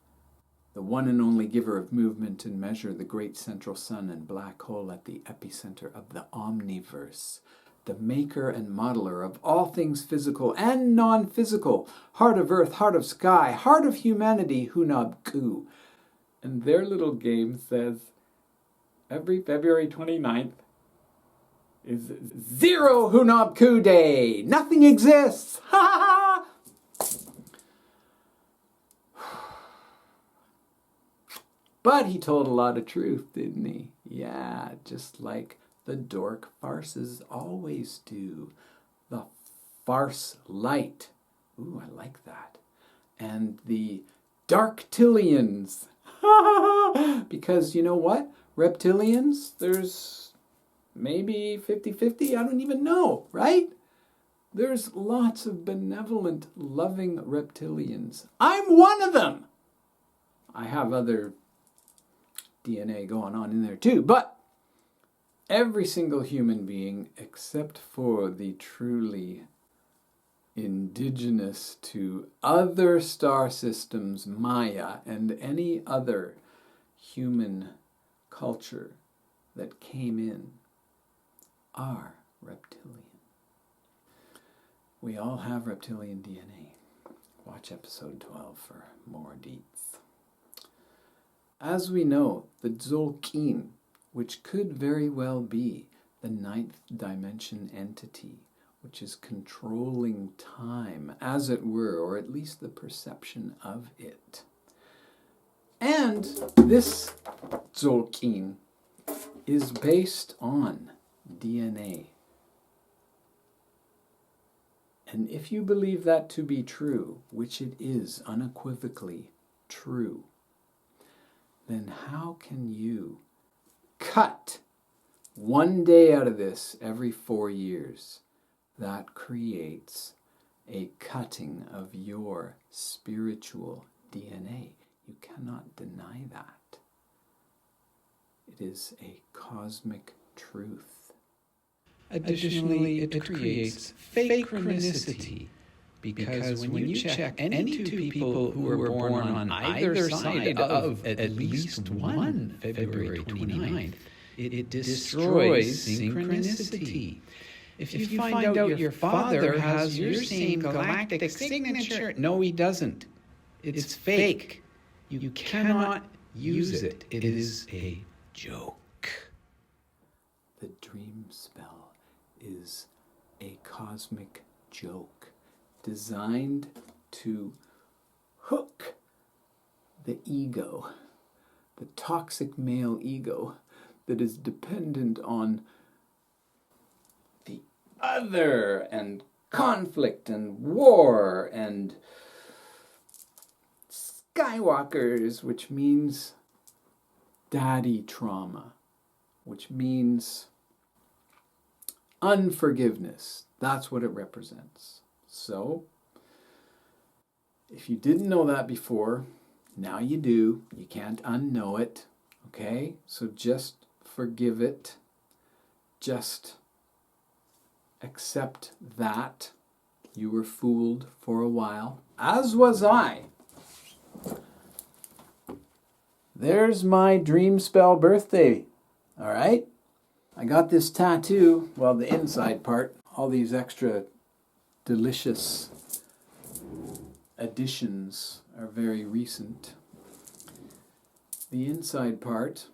[SPEAKER 1] the one and only giver of movement and measure, the great central sun and black hole at the epicenter of the omniverse, the maker and modeler of all things physical and non-physical, heart of earth, heart of sky, heart of humanity, Hunab Ku. And their little game says every February 29th is Zero Hunab Ku Day. Nothing exists. Ha ha ha. But he told a lot of truth, didn't he? Yeah, just like the dork farces always do. The farce light. Ooh, I like that. And the Darktilians. Because you know what? Reptilians, there's maybe 50-50, I don't even know, right? There's lots of benevolent, loving reptilians. I'm one of them! I have other DNA going on in there too, but every single human being, except for the truly indigenous to other star systems, Maya, and any other human culture that came in, are reptilian. We all have reptilian DNA. Watch episode 12 for more deets. As we know, the Tzolk'in, which could very well be the 9th dimension entity, which is controlling time, as it were, or at least the perception of it. And this Tzolk'in is based on DNA. And if you believe that to be true, which it is unequivocally true, then how can you cut one day out of this every 4 years? That creates a cutting of your spiritual DNA. You cannot deny that. It is a cosmic truth.
[SPEAKER 2] Additionally, it creates fake chronicity, because when you check any 2 people who were born on either side of at least one February 29th, it destroys synchronicity. If you find out your father has your same galactic signature, no, he doesn't. It's fake. You cannot use it. It is a joke.
[SPEAKER 1] The Dreamspell is a cosmic joke designed to hook the ego, the toxic male ego that is dependent on the other and conflict and war and Skywalkers, which means daddy trauma, which means unforgiveness. That's what it represents. So, if you didn't know that before, now you do. You can't unknow it. Okay? So just forgive it. Just accept that you were fooled for a while, as was I. There's my Dreamspell birthday. All right? I got this tattoo, well, the inside part, all these extra delicious additions are very recent. The inside part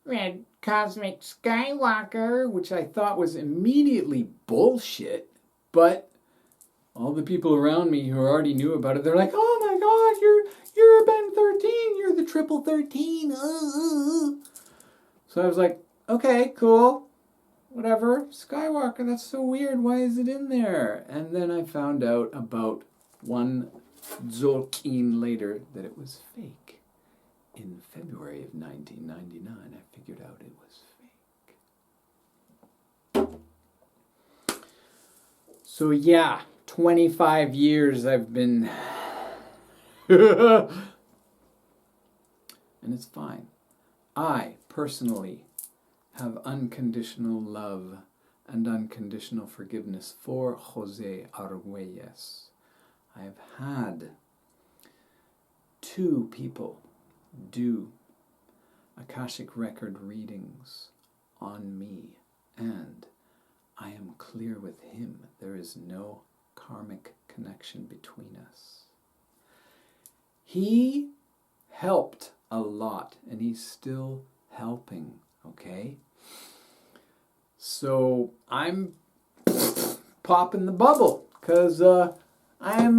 [SPEAKER 1] read Cosmic Skywalker, which I thought was immediately bullshit, but all the people around me who already knew about it, they're like, oh my god, you're Ben 13, you're the triple 13. So I was like, okay, cool, whatever, Skywalker, that's so weird, why is it in there? And then I found out about one Tzolk'in later that it was fake. In February of 1999, I figured out it was fake. So yeah, 25 years I've been... and it's fine. I, personally, have unconditional love and unconditional forgiveness for Jose Arguelles. I have had 2 people do Akashic record readings on me, and I am clear with him. There is no karmic connection between us. He helped a lot, and he's still helping, okay? So I'm popping the bubble, because I'm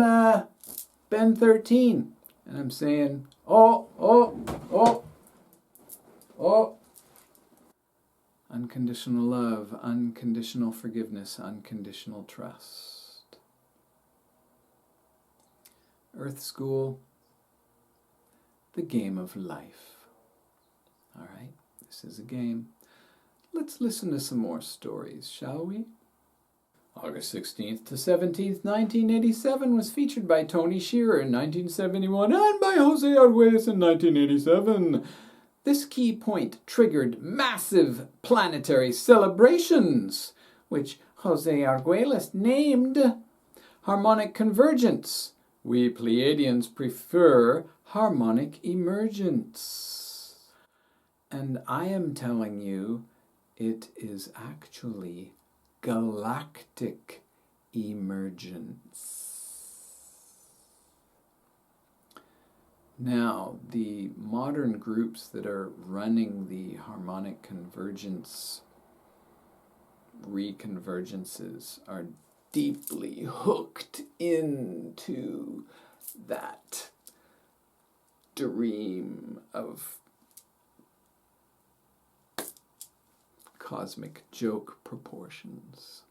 [SPEAKER 1] Ben 13, and I'm saying, oh. Unconditional love, unconditional forgiveness, unconditional trust. Earth School, the game of life. All right, this is a game. Let's listen to some more stories, shall we? August 16th to 17th, 1987 was featured by Tony Shearer in 1971 and by Jose Arguelles in 1987. This key point triggered massive planetary celebrations, which Jose Arguelles named harmonic convergence. We Pleiadians prefer harmonic emergence. And I am telling you, it is actually galactic emergence. Now, the modern groups that are running the harmonic convergence reconvergences are deeply hooked into that dream of cosmic joke proportions.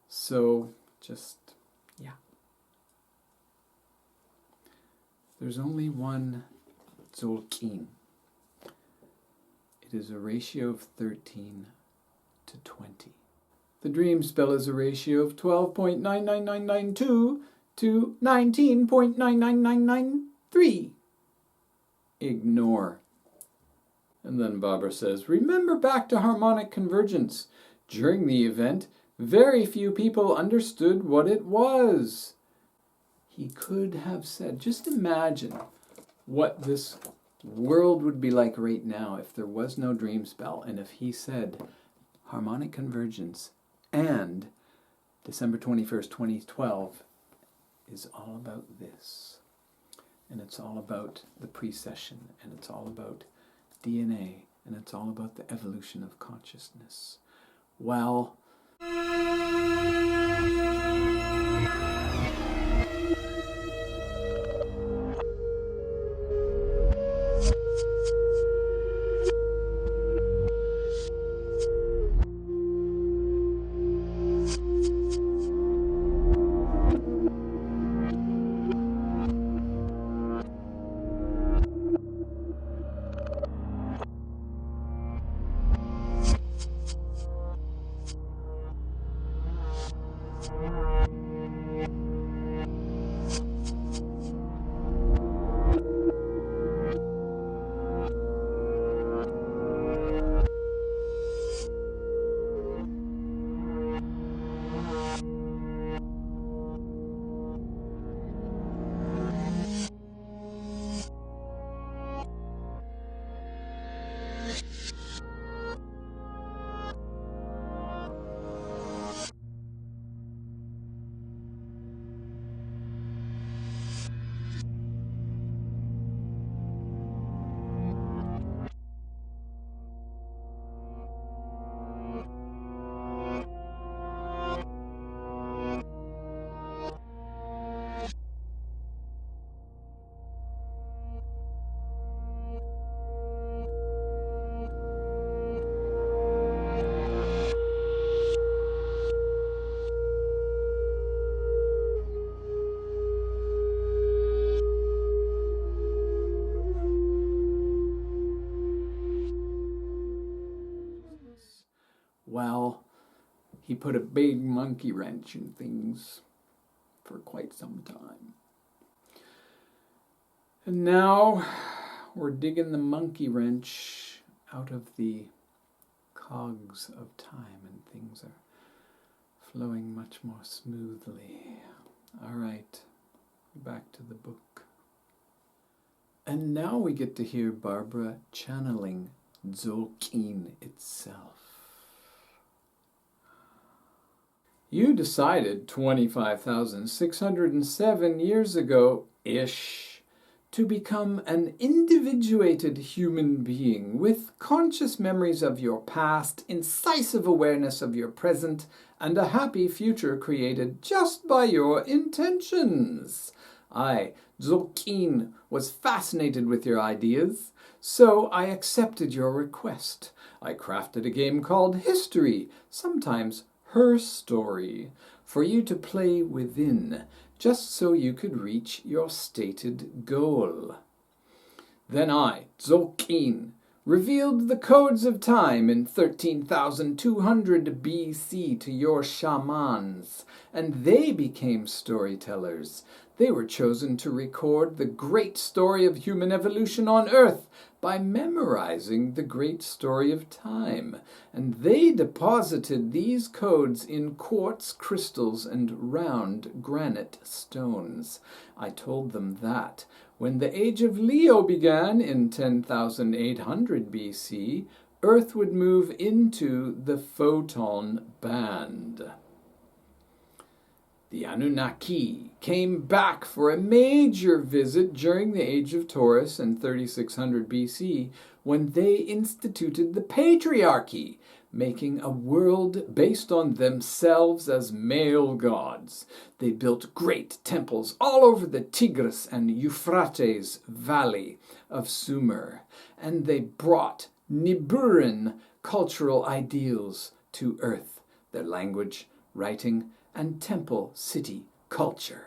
[SPEAKER 1] So, yeah. There's only one Tzolk'in. It is a ratio of 13 to 20. The Dreamspell is a ratio of 12.99992 to 19.99993. Ignore. And then Barbara says, remember back to harmonic convergence. During the event, very few people understood what it was. He could have said, just imagine what this world would be like right now if there was no Dreamspell, and if he said harmonic convergence and December 21st, 2012 is all about this. And it's all about the precession, and it's all about DNA, and it's all about the evolution of consciousness. Well, well, he put a big monkey wrench in things for quite some time. And now we're digging the monkey wrench out of the cogs of time, and things are flowing much more smoothly. All right, back to the book. And now we get to hear Barbara channeling Tzolk'in itself. You decided 25,607 years ago-ish to become an individuated human being with conscious memories of your past, incisive awareness of your present, and a happy future created just by your intentions. I, Tzolk'in, was fascinated with your ideas, so I accepted your request. I crafted a game called History, sometimes Her Story, for you to play within, just so you could reach your stated goal. Then I, Tzolk'in, revealed the codes of time in 13,200 BC to your shamans, and they became storytellers. They were chosen to record the great story of human evolution on Earth by memorizing the great story of time, and they deposited these codes in quartz crystals and round granite stones. I told them that when the age of Leo began in 10,800 BC, Earth would move into the photon band. The Anunnaki came back for a major visit during the age of Taurus in 3600 BC when they instituted the patriarchy, making a world based on themselves as male gods. They built great temples all over the Tigris and Euphrates valley of Sumer, and they brought Nibiruan cultural ideals to Earth, their language, writing, and temple city culture.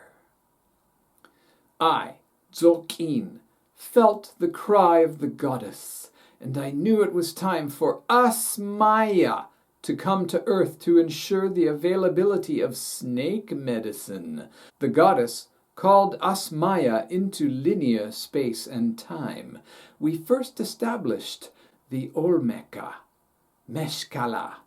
[SPEAKER 1] I, Tzolk'in, felt the cry of the goddess, and I knew it was time for us Maya to come to Earth to ensure the availability of snake medicine. The goddess called us Maya into linear space and time. We first established the Olmeca, Mezcala,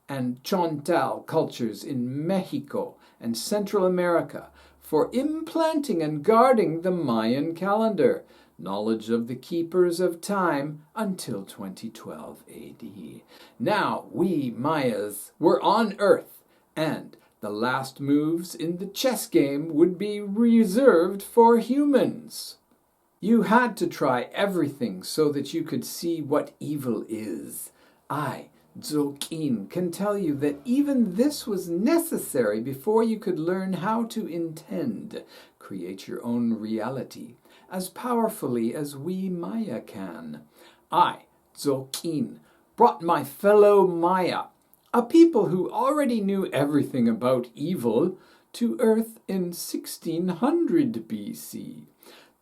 [SPEAKER 1] and Chontal cultures in Mexico and Central America for implanting and guarding the Mayan calendar, knowledge of the keepers of time until 2012 AD. Now we Mayas were on Earth, and the last moves in the chess game would be reserved for humans. You had to try everything so that you could see what evil is. I, Tzolk'in, can tell you that even this was necessary before you could learn how to intend, create your own reality, as powerfully as we Maya can. I, Tzolk'in, brought my fellow Maya, a people who already knew everything about evil, to Earth in 1600 BC.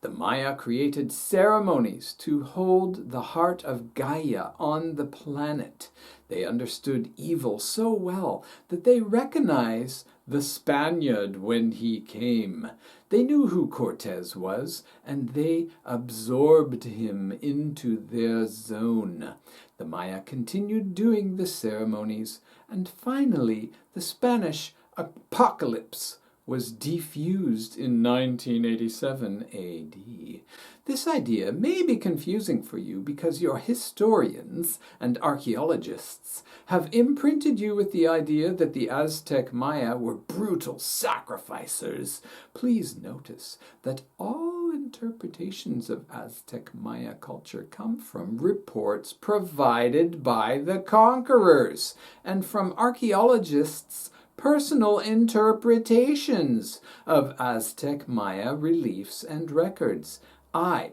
[SPEAKER 1] The Maya created ceremonies to hold the heart of Gaia on the planet. They understood evil so well that they recognized the Spaniard when he came. They knew who Cortez was, and they absorbed him into their zone. The Maya continued doing the ceremonies, and finally the Spanish apocalypse was defused in 1987 AD. This idea may be confusing for you because your historians and archaeologists have imprinted you with the idea that the Aztec Maya were brutal sacrificers. Please notice that all interpretations of Aztec Maya culture come from reports provided by the conquerors and from archaeologists' personal interpretations of Aztec Maya reliefs and records. I,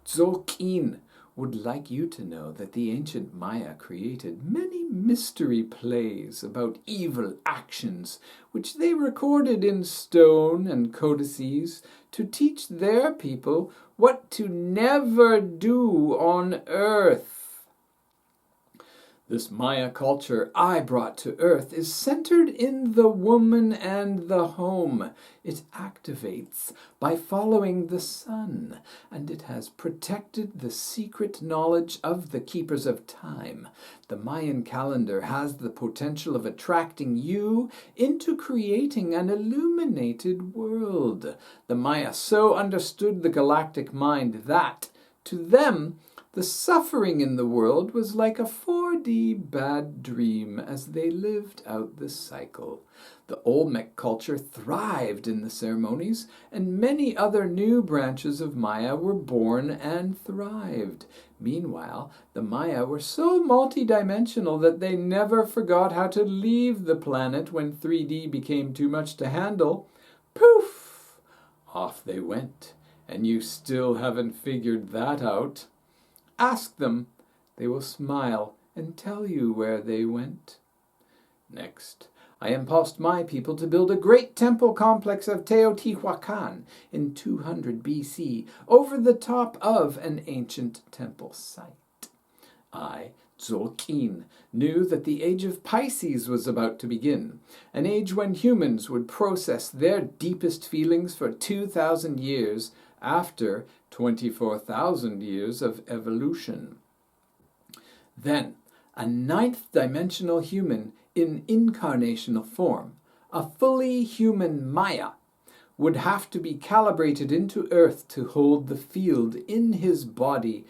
[SPEAKER 1] Tzolk'in, would like you to know that the ancient Maya created many mystery plays about evil actions, which they recorded in stone and codices to teach their people what to never do on Earth. This Maya culture I brought to Earth is centered in the woman and the home. It activates by following the sun, and it has protected the secret knowledge of the keepers of time. The Mayan calendar has the potential of attracting you into creating an illuminated world. The Maya so understood the galactic mind that, to them, the suffering in the world was like a 4D bad dream as they lived out the cycle. The Olmec culture thrived in the ceremonies, and many other new branches of Maya were born and thrived. Meanwhile, the Maya were so multidimensional that they never forgot how to leave the planet when 3D became too much to handle. Poof! Off they went, and you still haven't figured that out. Ask them. They will smile and tell you where they went. Next, I impulsed my people to build a great temple complex of Teotihuacan in 200 BC over the top of an ancient temple site. I, Tzolk'in, knew that the age of Pisces was about to begin, an age when humans would process their deepest feelings for 2,000 years after 24,000 years of evolution. Then, a ninth-dimensional human in incarnational form, a fully human Maya, would have to be calibrated into Earth to hold the field in his body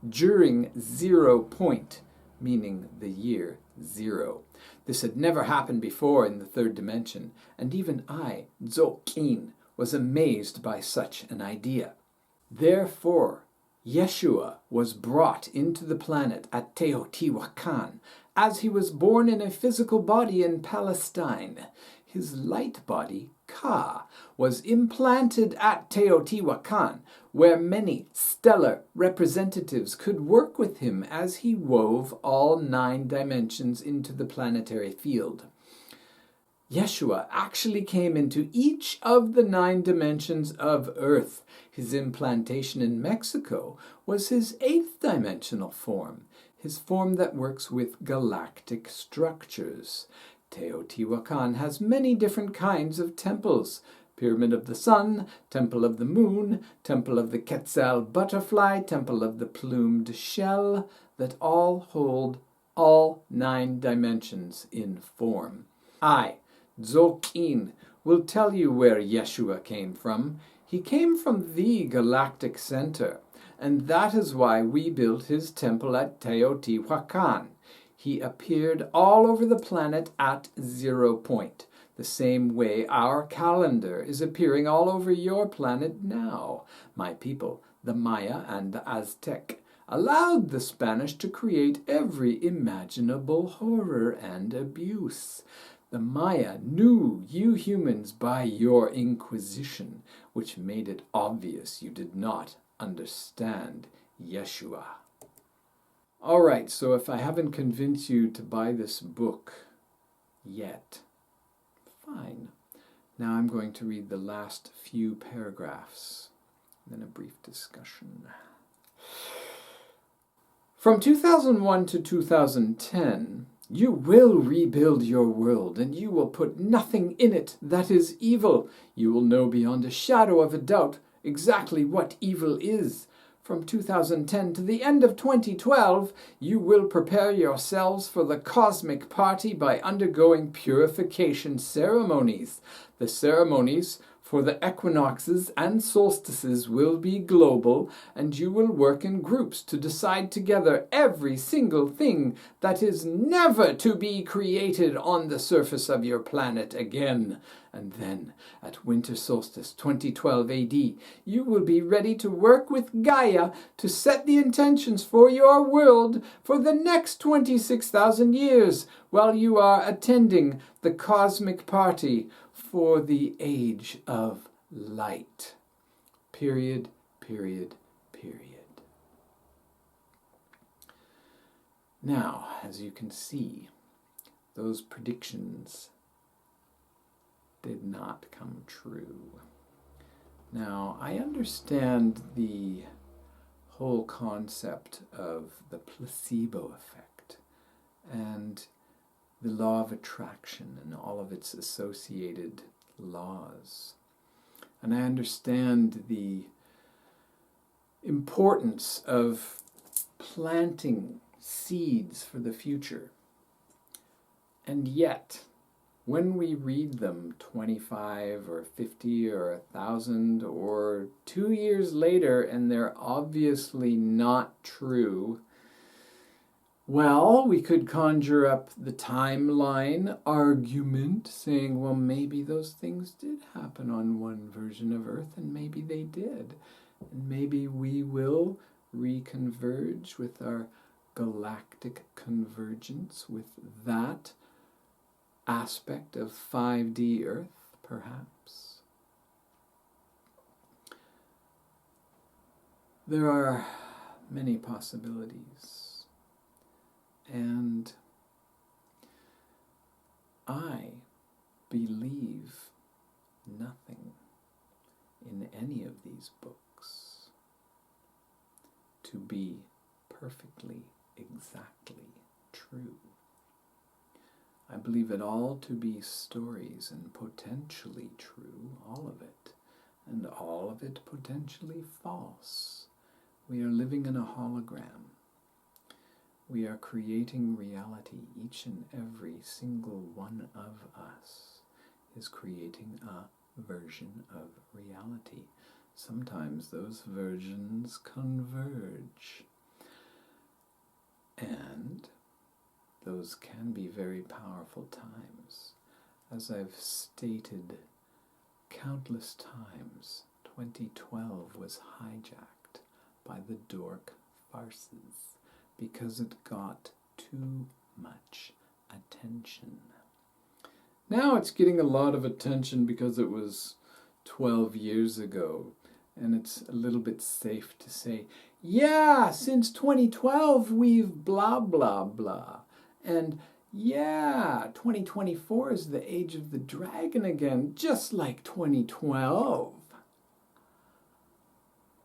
[SPEAKER 1] during 0 point, meaning the year 0. This had never happened before in the third dimension, and even I, Tzolk'in, was amazed by such an idea. Therefore, Yeshua was brought into the planet at Teotihuacan, as he was born in a physical body in Palestine. His light body, Ka, was implanted at Teotihuacan, where many stellar representatives could work with him as he wove all 9 dimensions into the planetary field. Yeshua actually came into each of the 9 dimensions of Earth. His implantation in Mexico was his 8th dimensional form, his form that works with galactic structures. Teotihuacan has many different kinds of temples: Pyramid of the Sun, Temple of the Moon, Temple of the Quetzal Butterfly, Temple of the Plumed Shell, that all hold all 9 dimensions in form. I, Tzolk'in, will tell you where Yeshua came from. He came from the galactic center, and that is why we built his temple at Teotihuacan. He appeared all over the planet at 0 point, the same way our calendar is appearing all over your planet now. My people, the Maya and the Aztec, allowed the Spanish to create every imaginable horror and abuse. The Maya knew you humans by your Inquisition, which made it obvious you did not understand Yeshua. All right, so if I haven't convinced you to buy this book yet, fine. Now I'm going to read the last few paragraphs, then a brief discussion. From 2001 to 2010, you will rebuild your world, and you will put nothing in it that is evil. You will know beyond a shadow of a doubt exactly what evil is. From 2010 to the end of 2012, you will prepare yourselves for the cosmic party by undergoing purification ceremonies. The ceremonies for the equinoxes and solstices will be global, and you will work in groups to decide together every single thing that is never to be created on the surface of your planet again. And then, at winter solstice 2012 AD, you will be ready to work with Gaia to set the intentions for your world for the next 26,000 years, while you are attending the cosmic party for the age of light. Period, period, period. Now, as you can see, those predictions did not come true. Now, I understand the whole concept of the placebo effect, and the law of attraction and all of its associated laws. And I understand the importance of planting seeds for the future. And yet, when we read them 25 or 50 or 1,000 or 2 years later and they're obviously not true, well, we could conjure up the timeline argument saying, well, maybe those things did happen on one version of Earth, and maybe they did. And maybe we will reconverge with our galactic convergence with that aspect of 5D Earth, perhaps. There are many possibilities. And I believe nothing in any of these books to be perfectly, exactly true. I believe it all to be stories and potentially true, all of it, and all of it potentially false. We are living in a hologram. We are creating reality. Each and every single one of us is creating a version of reality. Sometimes those versions converge. And those can be very powerful times. As I've stated countless times, 2012 was hijacked by the dork farces because it got too much attention. Now it's getting a lot of attention because it was 12 years ago, and it's a little bit safe to say, yeah, since 2012 we've blah, blah, blah. And yeah, 2024 is the age of the dragon again, just like 2012.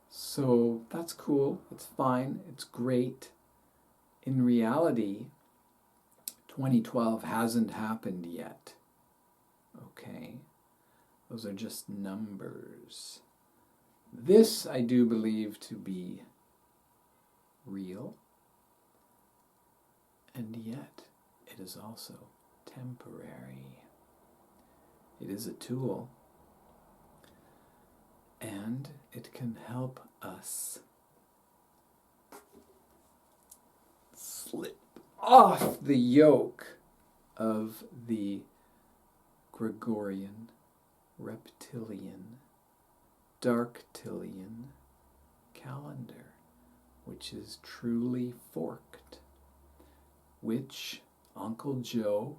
[SPEAKER 1] So that's cool, it's fine, it's great. In reality, 2012 hasn't happened yet. Okay? Those are just numbers. This I do believe to be real, and yet it is also temporary. It is a tool, and it can help us slip off the yoke of the Gregorian, reptilian, darktilian calendar, which is truly forked, which Uncle Joe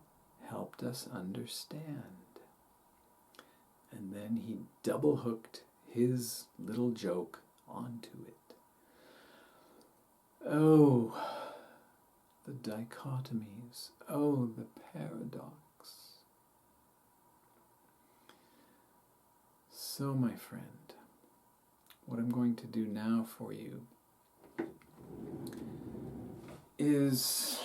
[SPEAKER 1] helped us understand. And then he double hooked his little joke onto it. Oh, the dichotomies. Oh, the paradox. So, my friend, what I'm going to do now for you is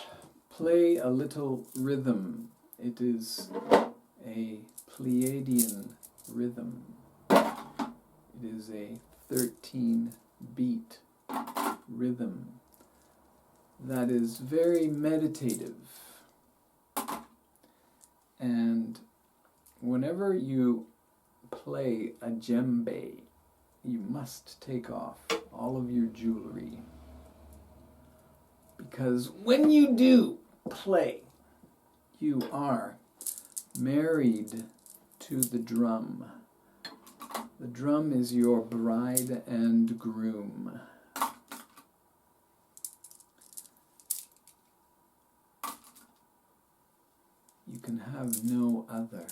[SPEAKER 1] play a little rhythm. It is a Pleiadian rhythm. It is a 13-beat rhythm that is very meditative. And whenever you play a djembe, you must take off all of your jewelry. Because when you do play, you are married to the drum. The drum is your bride and groom. You can have no other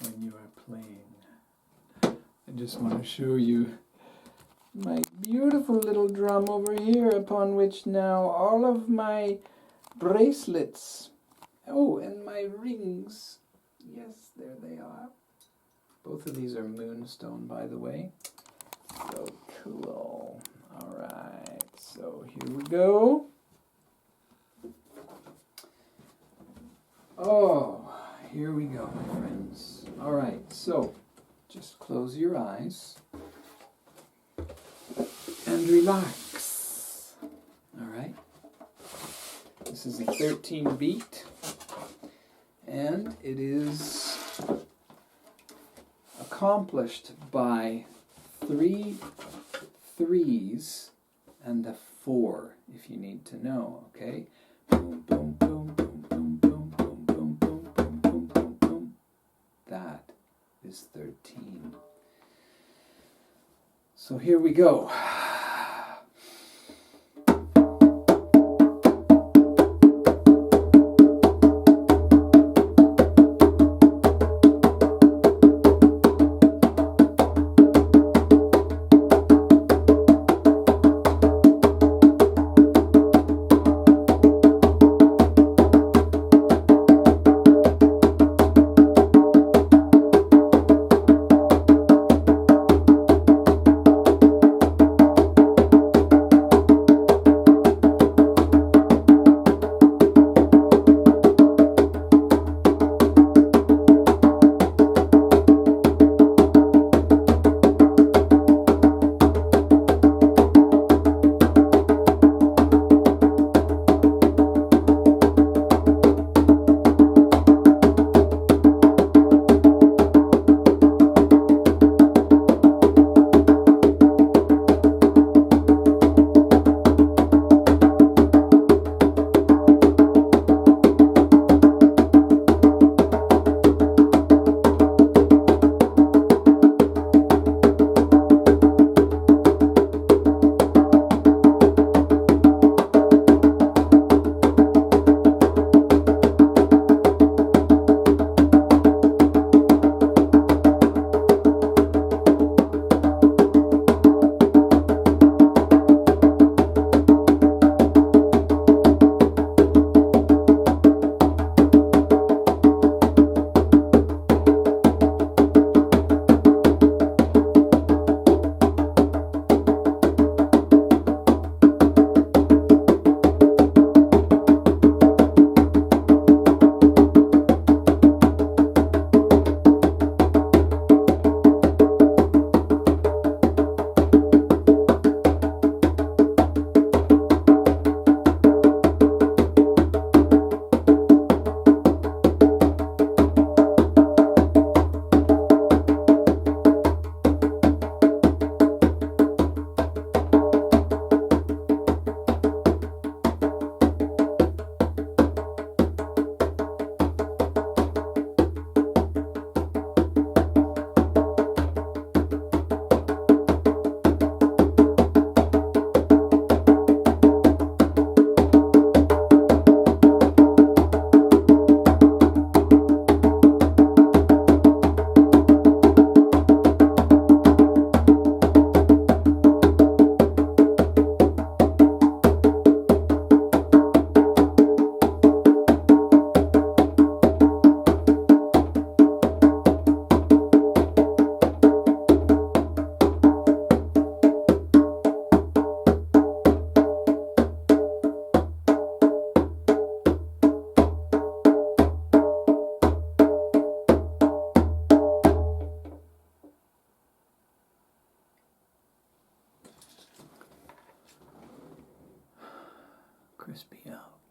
[SPEAKER 1] when you are playing. I just want to show you my beautiful little drum over here, upon which now all of my bracelets, oh, and my rings, yes, there they are. Both of these are moonstone, by the way. So cool. All right, so here we go. my friends. All right, so just close your eyes and relax. All right. This is a 13 beat, and it is accomplished by 3 3s and a 4, if you need to know, okay? Boom, boom, boom, boom, boom, boom, boom, boom, boom, boom, boom, boom, boom. That is 13. So here we go. Crispy out.